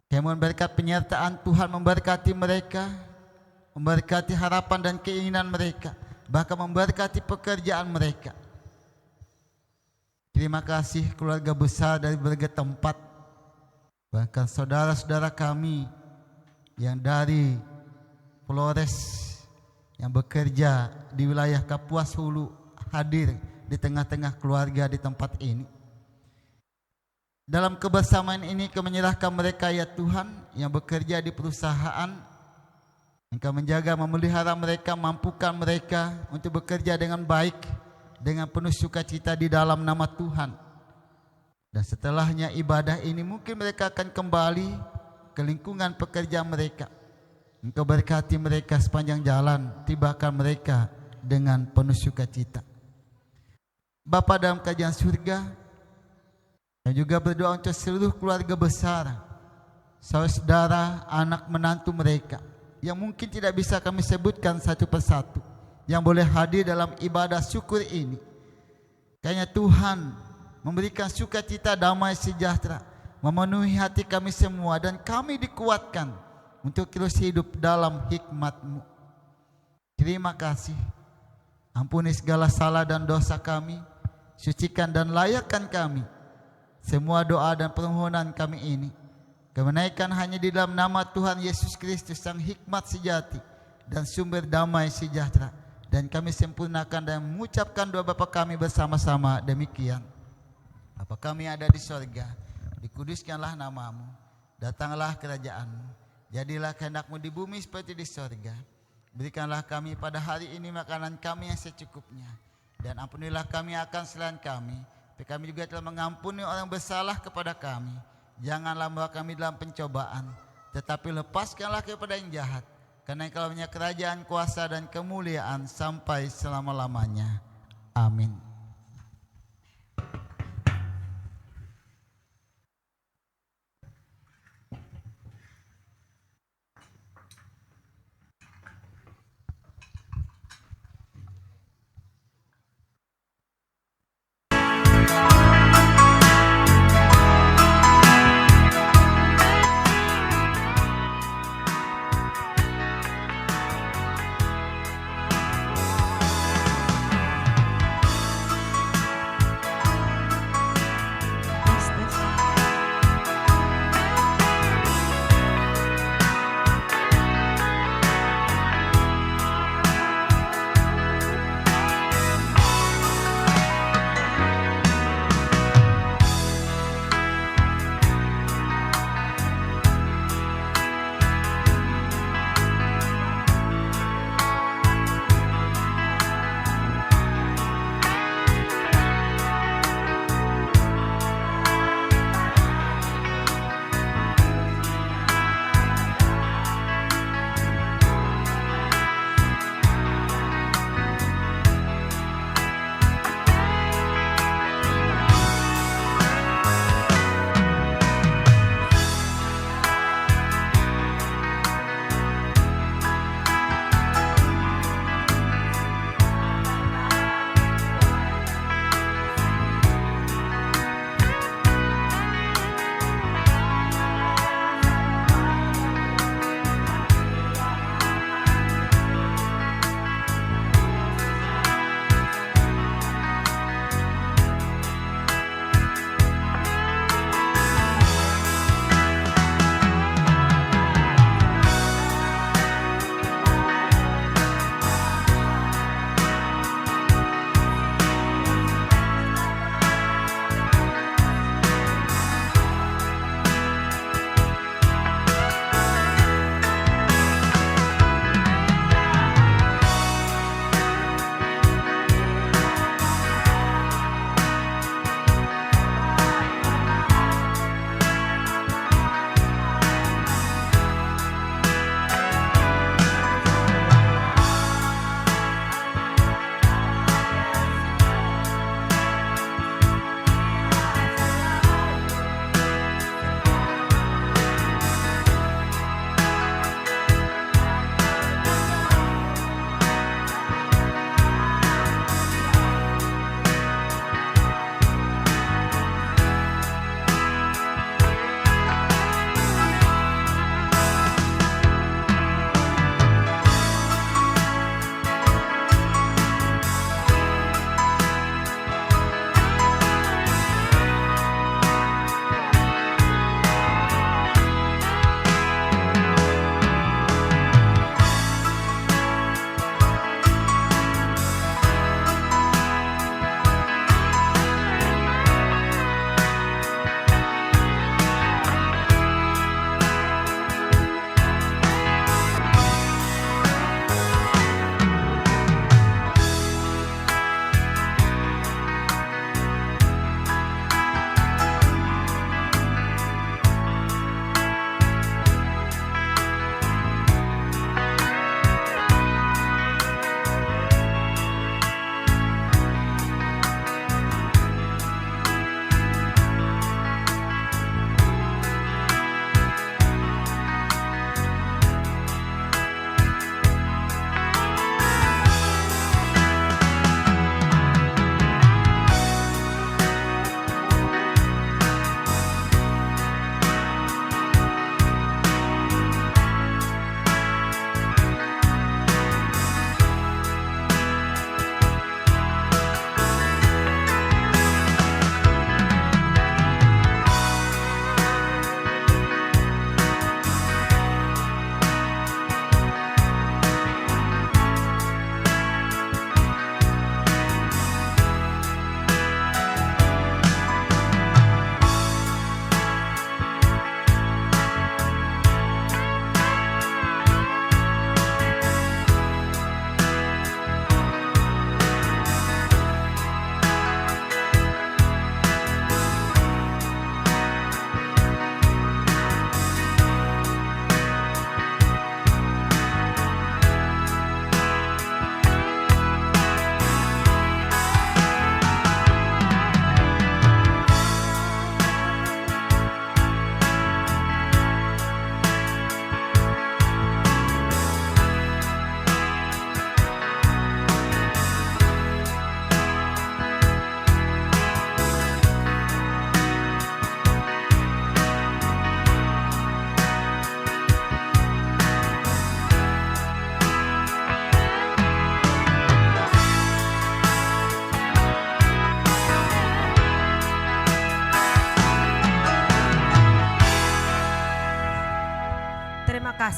Kami mohon berkat penyertaan Tuhan memberkati mereka, memberkati harapan dan keinginan mereka, bahkan memberkati pekerjaan mereka. Terima kasih keluarga besar dari berbagai tempat, bahkan saudara-saudara kami yang dari Flores yang bekerja di wilayah Kapuas Hulu hadir di tengah-tengah keluarga di tempat ini. Dalam kebersamaan ini kami menyerahkan mereka ya Tuhan yang bekerja di perusahaan. Engkau menjaga, memelihara mereka, mampukan mereka untuk bekerja dengan baik, dengan penuh sukacita di dalam nama Tuhan. Dan setelahnya ibadah ini mungkin mereka akan kembali ke lingkungan pekerjaan mereka. Engkau berkati mereka sepanjang jalan, tibakan mereka dengan penuh sukacita. Bapa dalam kerajaan surga, saya juga berdoa untuk seluruh keluarga besar, saudara, anak, menantu mereka yang mungkin tidak bisa kami sebutkan satu persatu, yang boleh hadir dalam ibadah syukur ini. Kiranya Tuhan memberikan sukacita, damai, sejahtera, memenuhi hati kami semua, dan kami dikuatkan untuk terus hidup dalam hikmat-Mu. Terima kasih. Ampuni segala salah dan dosa kami, sucikan dan layakkan kami. Semua doa dan permohonan kami ini kami naikkan hanya di dalam nama Tuhan Yesus Kristus, Sang Hikmat sejati dan sumber damai sejahtera. Dan kami sempurnakan dan mengucapkan doa Bapa kami bersama-sama demikian. Bapa kami ada di sorga, dikuduskanlah nama-Mu, datanglah kerajaan-Mu, jadilah kehendak-Mu di bumi seperti di sorga. Berikanlah kami pada hari ini makanan kami yang secukupnya, dan ampunilah kami akan kesalahan kami, tapi kami juga telah mengampuni orang bersalah kepada kami. Janganlah membawa kami dalam pencobaan, tetapi lepaskanlah kepada yang jahat. Karena Engkau punya kerajaan, kuasa dan kemuliaan sampai selama-lamanya. Amin.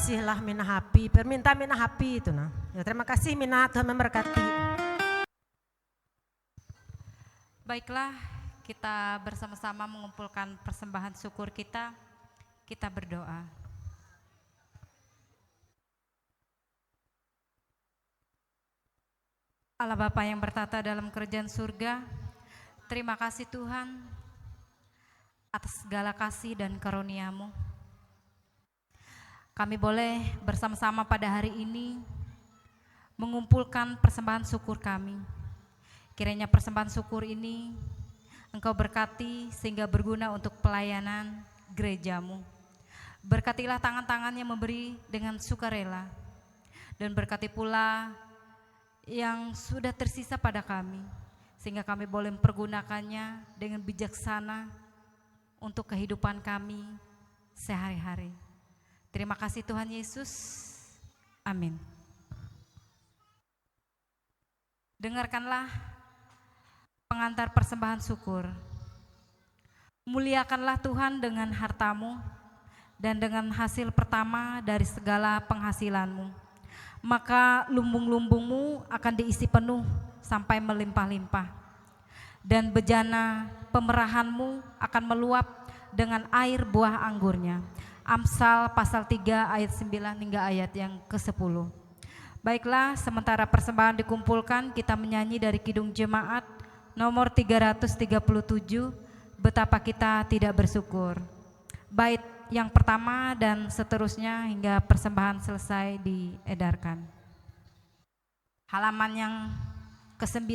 kasihlah Mina Happy, perminta Mina Happy itu nah. Ya, terima kasih Mina, Tuhan memberkati. Baiklah, kita bersama-sama mengumpulkan persembahan syukur kita. Kita berdoa. Allah Bapa yang bertata dalam kerajaan surga, terima kasih Tuhan atas segala kasih dan karunia-Mu. Kami boleh bersama-sama pada hari ini mengumpulkan persembahan syukur kami. Kiranya persembahan syukur ini Engkau berkati sehingga berguna untuk pelayanan gereja-Mu. Berkatilah tangan-tangan yang memberi dengan sukarela, dan berkati pula yang sudah tersisa pada kami, sehingga kami boleh mempergunakannya dengan bijaksana untuk kehidupan kami sehari-hari. Terima kasih Tuhan Yesus. Amin. Dengarkanlah pengantar persembahan syukur. Muliakanlah Tuhan dengan hartamu dan dengan hasil pertama dari segala penghasilanmu. Maka lumbung-lumbungmu akan diisi penuh sampai melimpah-limpah. Dan bejana pemerahanmu akan meluap dengan air buah anggurnya. Amsal pasal 3 ayat 9 hingga ayat yang ke-10. Baiklah, sementara persembahan dikumpulkan, kita menyanyi dari Kidung Jemaat nomor 337, Betapa Kita Tidak Bersyukur. Bait yang pertama dan seterusnya hingga persembahan selesai diedarkan. Halaman yang ke-9.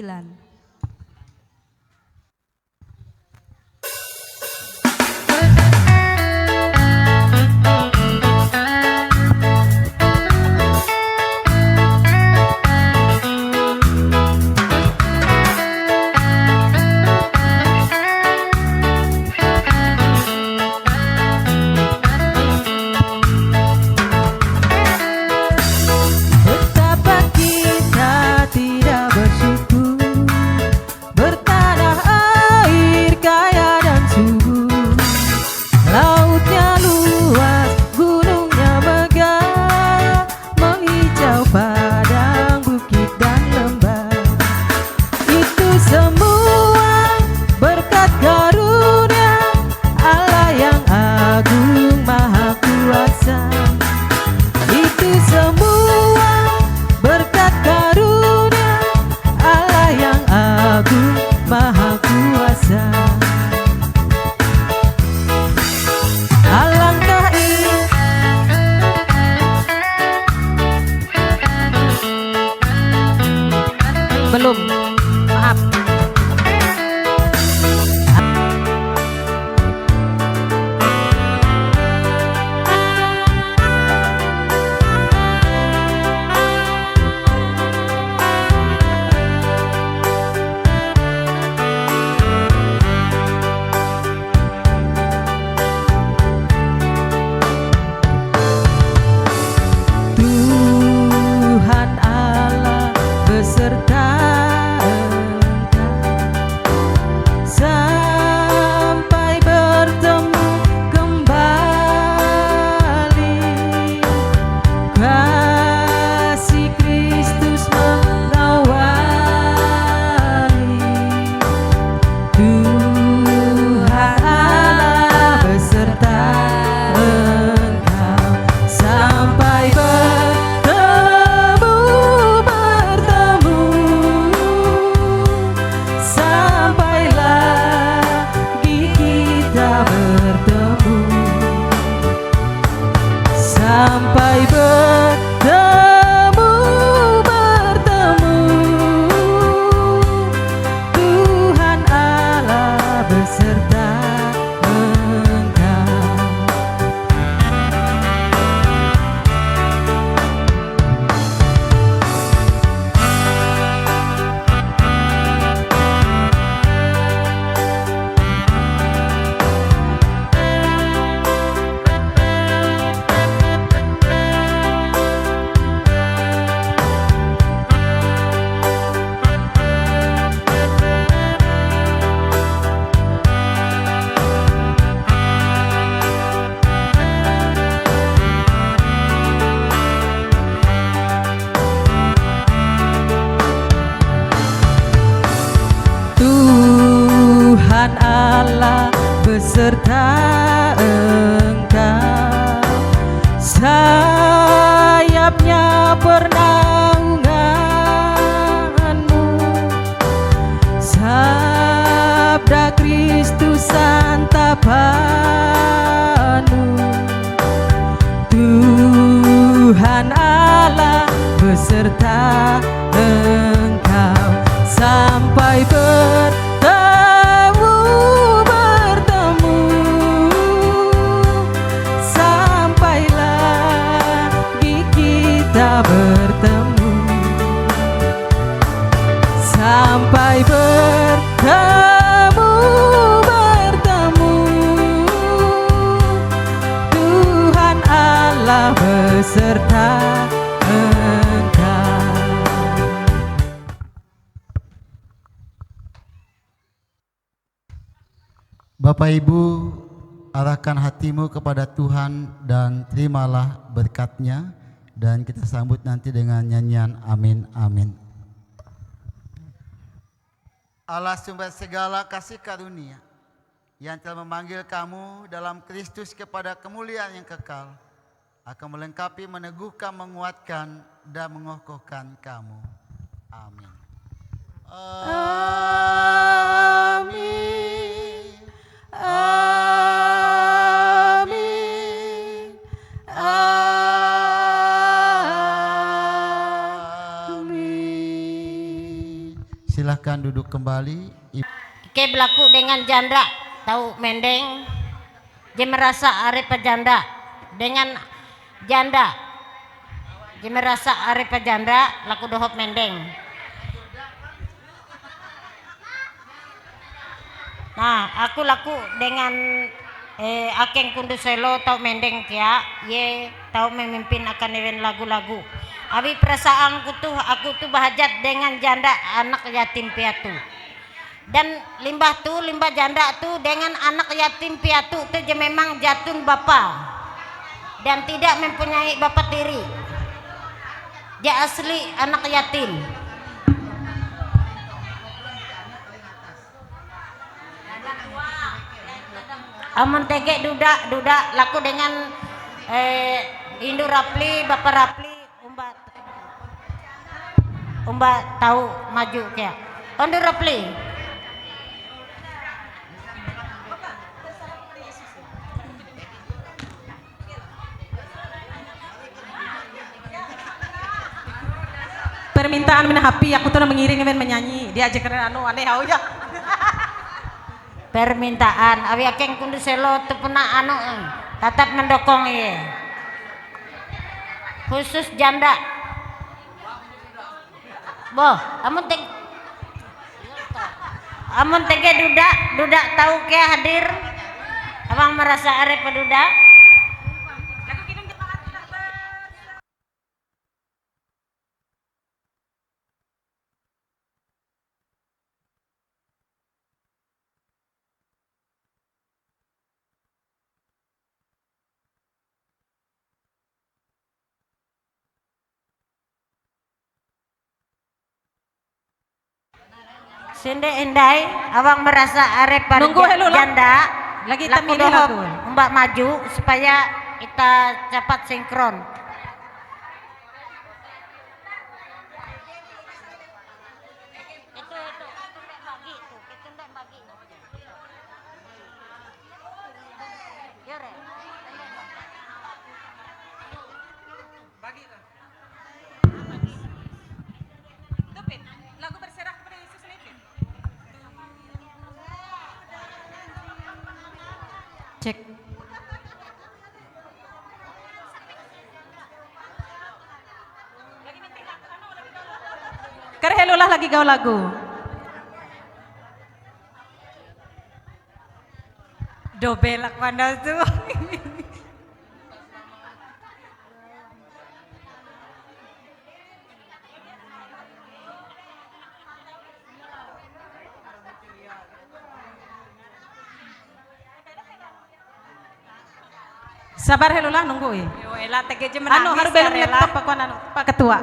Betapa kita tidak bersyukur, bertanah air kaya dan subur, lautnya luas, gunungnya megah, menghijau padang, bukit dan lembah. Itu semua berkat karunia Allah yang agung maha kuasa. Itu semua berkat karunia Allah yang agung maha kuasa. Alangkah belum, maaf. Tuhan Allah beserta beserta Engkau. Sayapnya pernaunganmu, sabda Kristus santapanmu. Tuhan Allah beserta Engkau sampai bertemu, sampai lagi kita bertemu, sampai bertemu, Tuhan Allah beserta Engkau. Bapak Ibu, arahkan hatimu kepada Tuhan dan terimalah berkat-Nya, dan kita sambut nanti dengan nyanyian Amin Amin. Allah sumber segala kasih karunia yang telah memanggil kamu dalam Kristus kepada kemuliaan yang kekal, akan melengkapi, meneguhkan, menguatkan, dan mengokohkan kamu. Amin. Amin. Amin. Amin. Silahkan duduk kembali. Ke berlaku dengan janda tahu mendeng, dia merasa arep janda dengan janda, dia merasa arep janda laku dohop mendeng. Nah, aku laku dengan akeng kunduselo tau mendeng kia, ye tau memimpin akan event lagu-lagu. Abi perasaanku tuh, aku tuh bahajat dengan janda anak yatim piatu. Dan limbah janda tuh dengan anak yatim piatu tuh dia memang jatun bapa dan tidak mempunyai bapak tiri. Dia asli anak yatim. Amun tege duda laku dengan Indu Rapli, Bapak Rapli, umba tahu maju kayak Indu Rapli. Permintaan mina happy, aku tuh mengiring menyanyi, dia aja keren aneh ya. Permintaan awi akeng kundu selo tu puna tetap mendukung ye khusus janda boh amun tege duda tahu ke hadir abang merasa arep duda. Sinde indai abang merasa arep janda lagi laku dohop mbak maju supaya kita cepat sinkron. Cek. Kerhelulah lagi gaul lagu. Dobelak pandal tuh. Sabar helulah nunggu ya. Anu harus belum laptop Pak Ketua.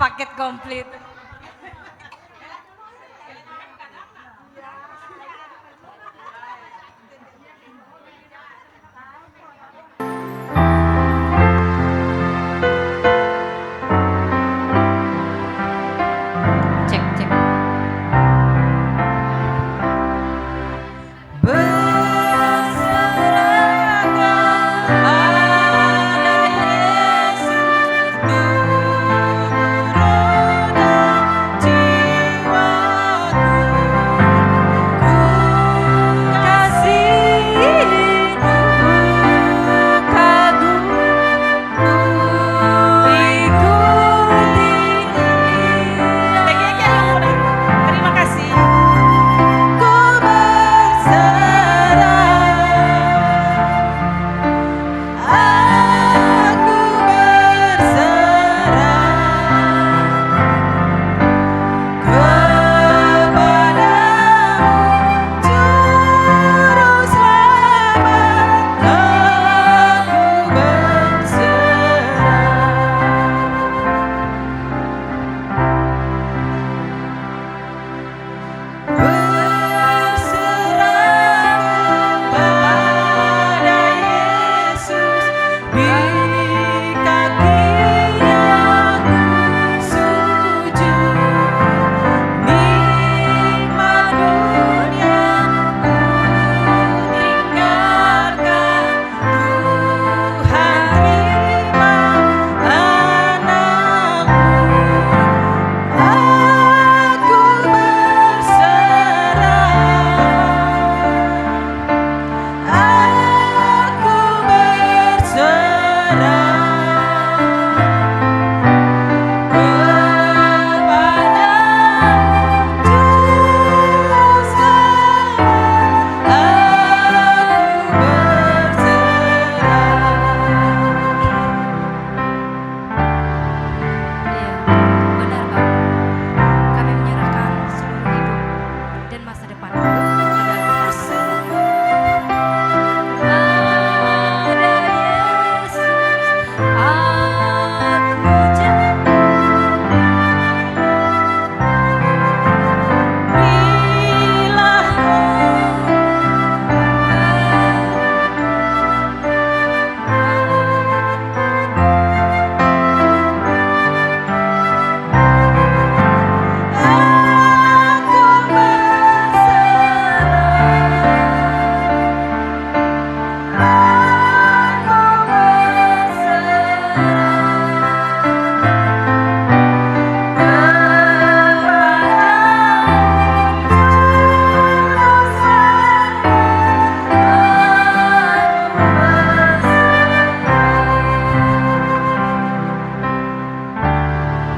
paket komplit. Cek, cek. Terima kasih. Iya, benar Bapak. Kami menyerahkan seluruh hidup dan masa depan kami kepada Tuhan. Pada Yesus, aku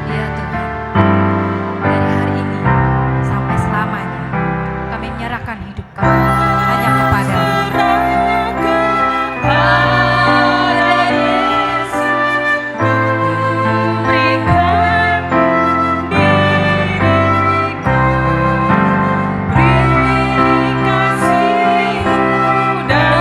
Ya Tuhan, dari hari ini sampai selamanya kami menyerahkan hidup kami hanya kepada-Mu. Pada Yesus, berikan diriku, beri kasih-Mu dan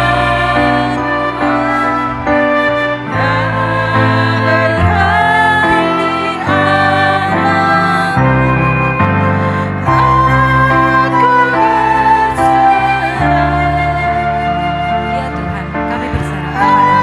Ya Tuhan, kami berserah kepada-Mu.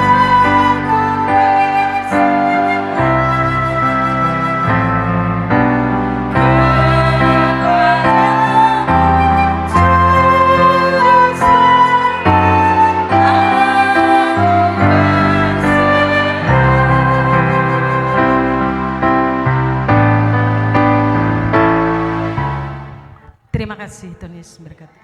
Terima kasih Tuhan Yesus berkati.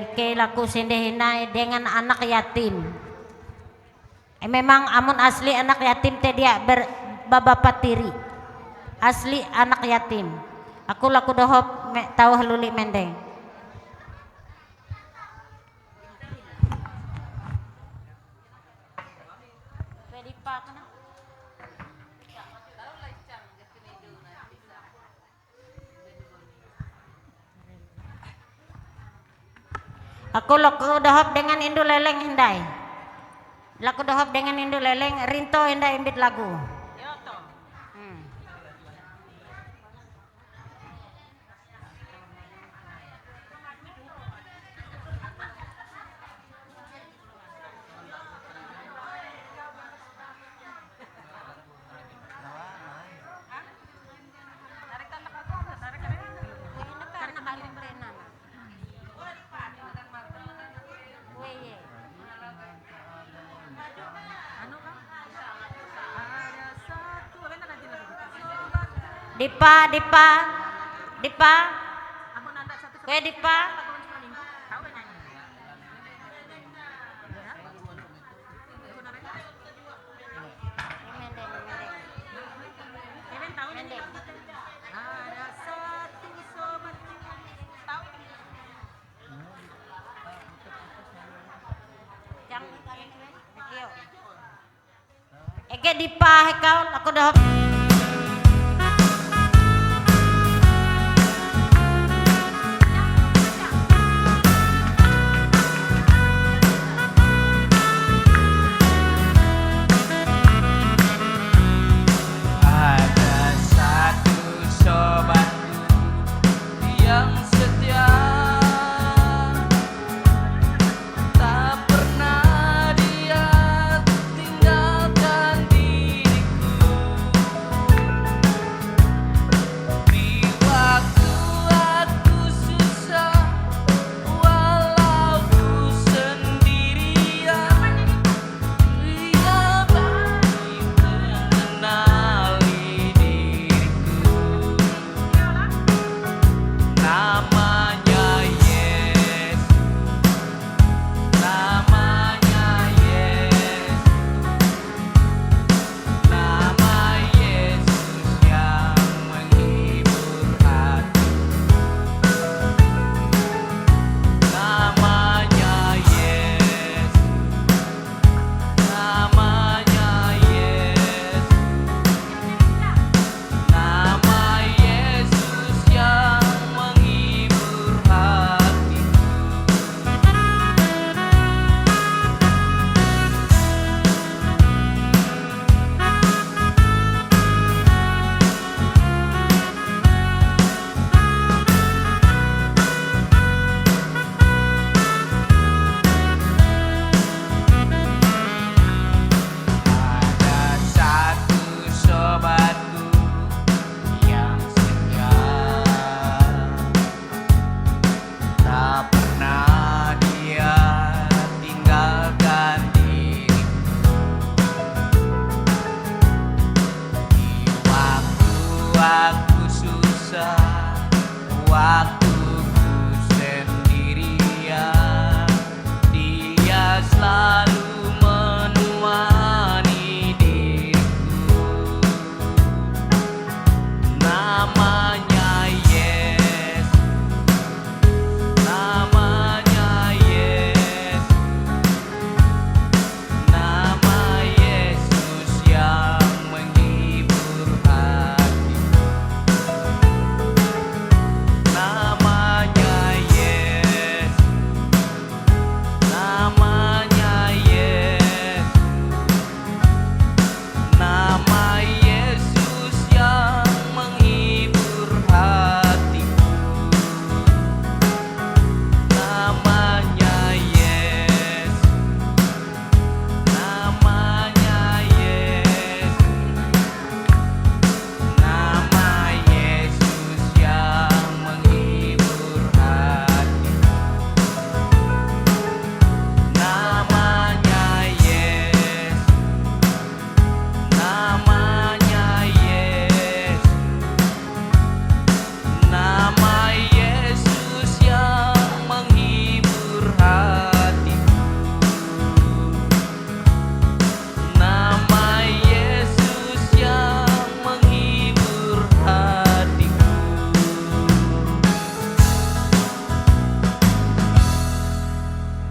Ike laku sendehina dengan anak yatim. Memang amun asli anak yatim teh dia berbapak tiri. Asli anak yatim. Aku laku dohop tahu haluli mendeng. Aku laku dohop dengan indu leleng hindai. Laku dohop dengan indu leleng rinto hindai imbit lagu. Dipa, kue Dipa. Eke Dipa hekau aku dah.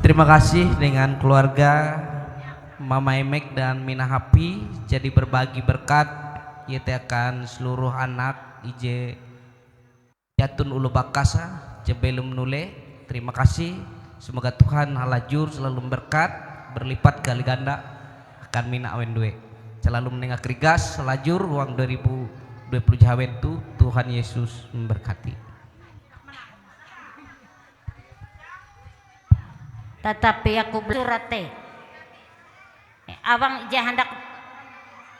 Terima kasih dengan keluarga Mama Emek dan Mina Happy jadi berbagi berkat akan seluruh anak IJ Jatun Ulu Bakasa Jebelum Nule. Terima kasih Semoga Tuhan halajur selalu berkat berlipat kali ganda akan mina awen due. Selalu menengah kerigas selajur uang 2020 jawen tu Tuhan Yesus memberkati. Tetapi aku bersurate abang ija hendak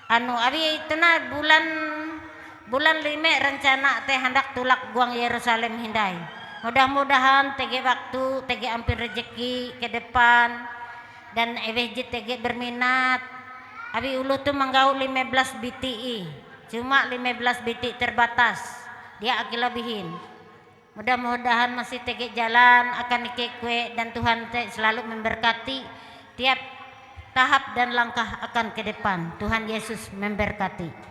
abi itu na bulan 5 rencana teh hendak tulak guang Yerusalem hindai. Mudah-mudahan tege waktu tege ampir rezeki ke depan dan EWJ tege berminat. Abi ulu tuh menggaul 15 BTI, cuma 15 BTI terbatas, dia aki lebihin. Mudah-mudahan masih tege jalan akan ikekwe dan Tuhan selalu memberkati tiap tahap dan langkah akan ke depan. Tuhan Yesus memberkati.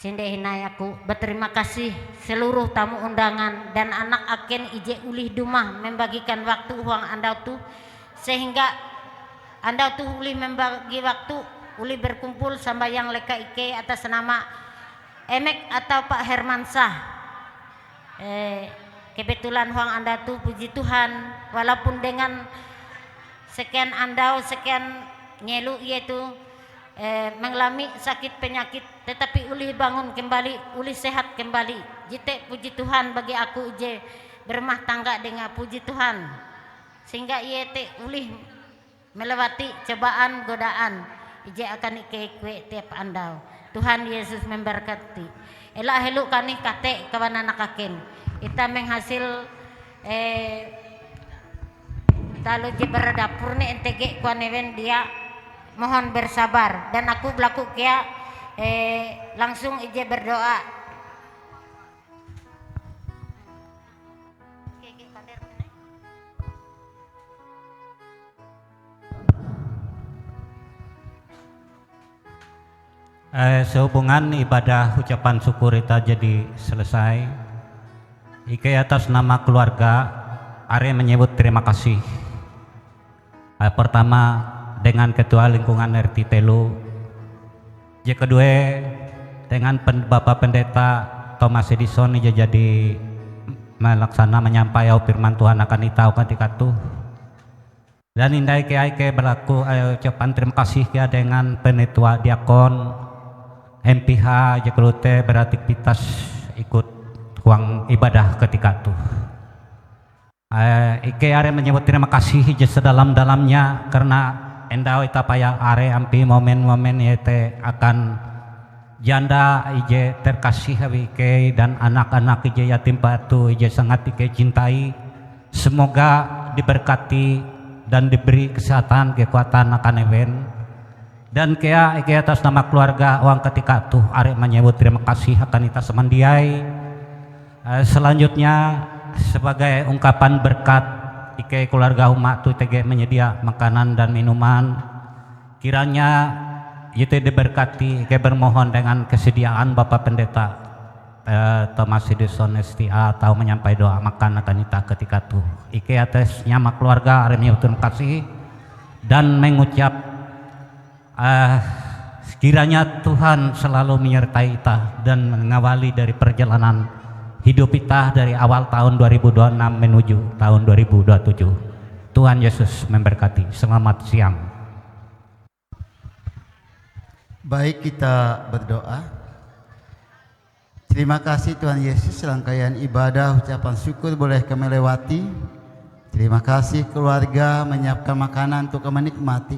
Sindehinai aku berterima kasih seluruh tamu undangan dan anak aken ije ulih dumah membagikan waktu uang anda tu sehingga anda tu ulih membagi waktu ulih berkumpul sambayang leka ike atas nama Emek atau Pak Hermansah. Kebetulan uang anda tu puji Tuhan walaupun dengan sekian anda sekian ngelu yaitu mengalami sakit penyakit tetapi ulih bangun kembali, ulih sehat kembali. Jite puji Tuhan bagi aku je berumah tangga dengan puji Tuhan sehingga ia te ulih melewati cobaan godaan ije akan ikekwe tiap andau. Tuhan Yesus memberkati. Ela helu kani kate kawan anak akin kita menghasil talo je berdapur ni entege kuanewen dia mohon bersabar dan aku berlaku kia langsung ije berdoa. Sehubungan ibadah ucapan syukur kita jadi selesai. Ike atas nama keluarga Are menyebut terima kasih. Pertama dengan Ketua Lingkungan RT Telu, yang kedua dengan Bapak Pendeta Thomas Edison yang jadi melaksana menyampaikan firman Tuhan akan ditau ketika itu. Dan indai ke berlaku ucapan terima kasih ya dengan Penetua Diakon MPH Jekelute beraktivitas ikut uang ibadah ketika itu. Ike Are menyebut terima kasih sedalam-dalamnya karena endau ita payah Are ampi momen-momen yete akan janda ije terkasih Ike dan anak-anak ije yatim piatu ije sangat Ike cintai. Semoga diberkati dan diberi kesehatan kekuatan akan event dan kea Ike atas nama keluarga uang ketika tuh Are menyebut terima kasih akan ita semandiai. Selanjutnya sebagai ungkapan berkat Ike keluarga umat tu tege menyedia makanan dan minuman. Kiranya itu diberkati. Ike bermohon dengan kesediaan Bapak Pendeta Thomas Edison STA atau menyampaikan doa makan akan kita ketika tu. Ike atas nama keluarga Are menyebut terima kasih dan mengucap sekiranya Tuhan selalu menyertai kita dan mengawali dari perjalanan hidup kita dari awal tahun 2026 menuju tahun 2027. Tuhan Yesus memberkati. Selamat siang. Baik, kita berdoa. Terima kasih Tuhan Yesus, rangkaian ibadah ucapan syukur boleh kami lewati. Terima kasih keluarga menyiapkan makanan untuk kami nikmati.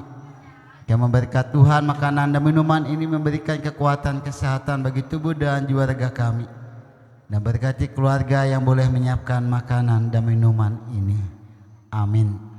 Yang memberkat Tuhan makanan dan minuman ini memberikan kekuatan kesehatan bagi tubuh dan jiwa raga kami. Dan berkati keluarga yang boleh menyiapkan makanan dan minuman ini. Amin.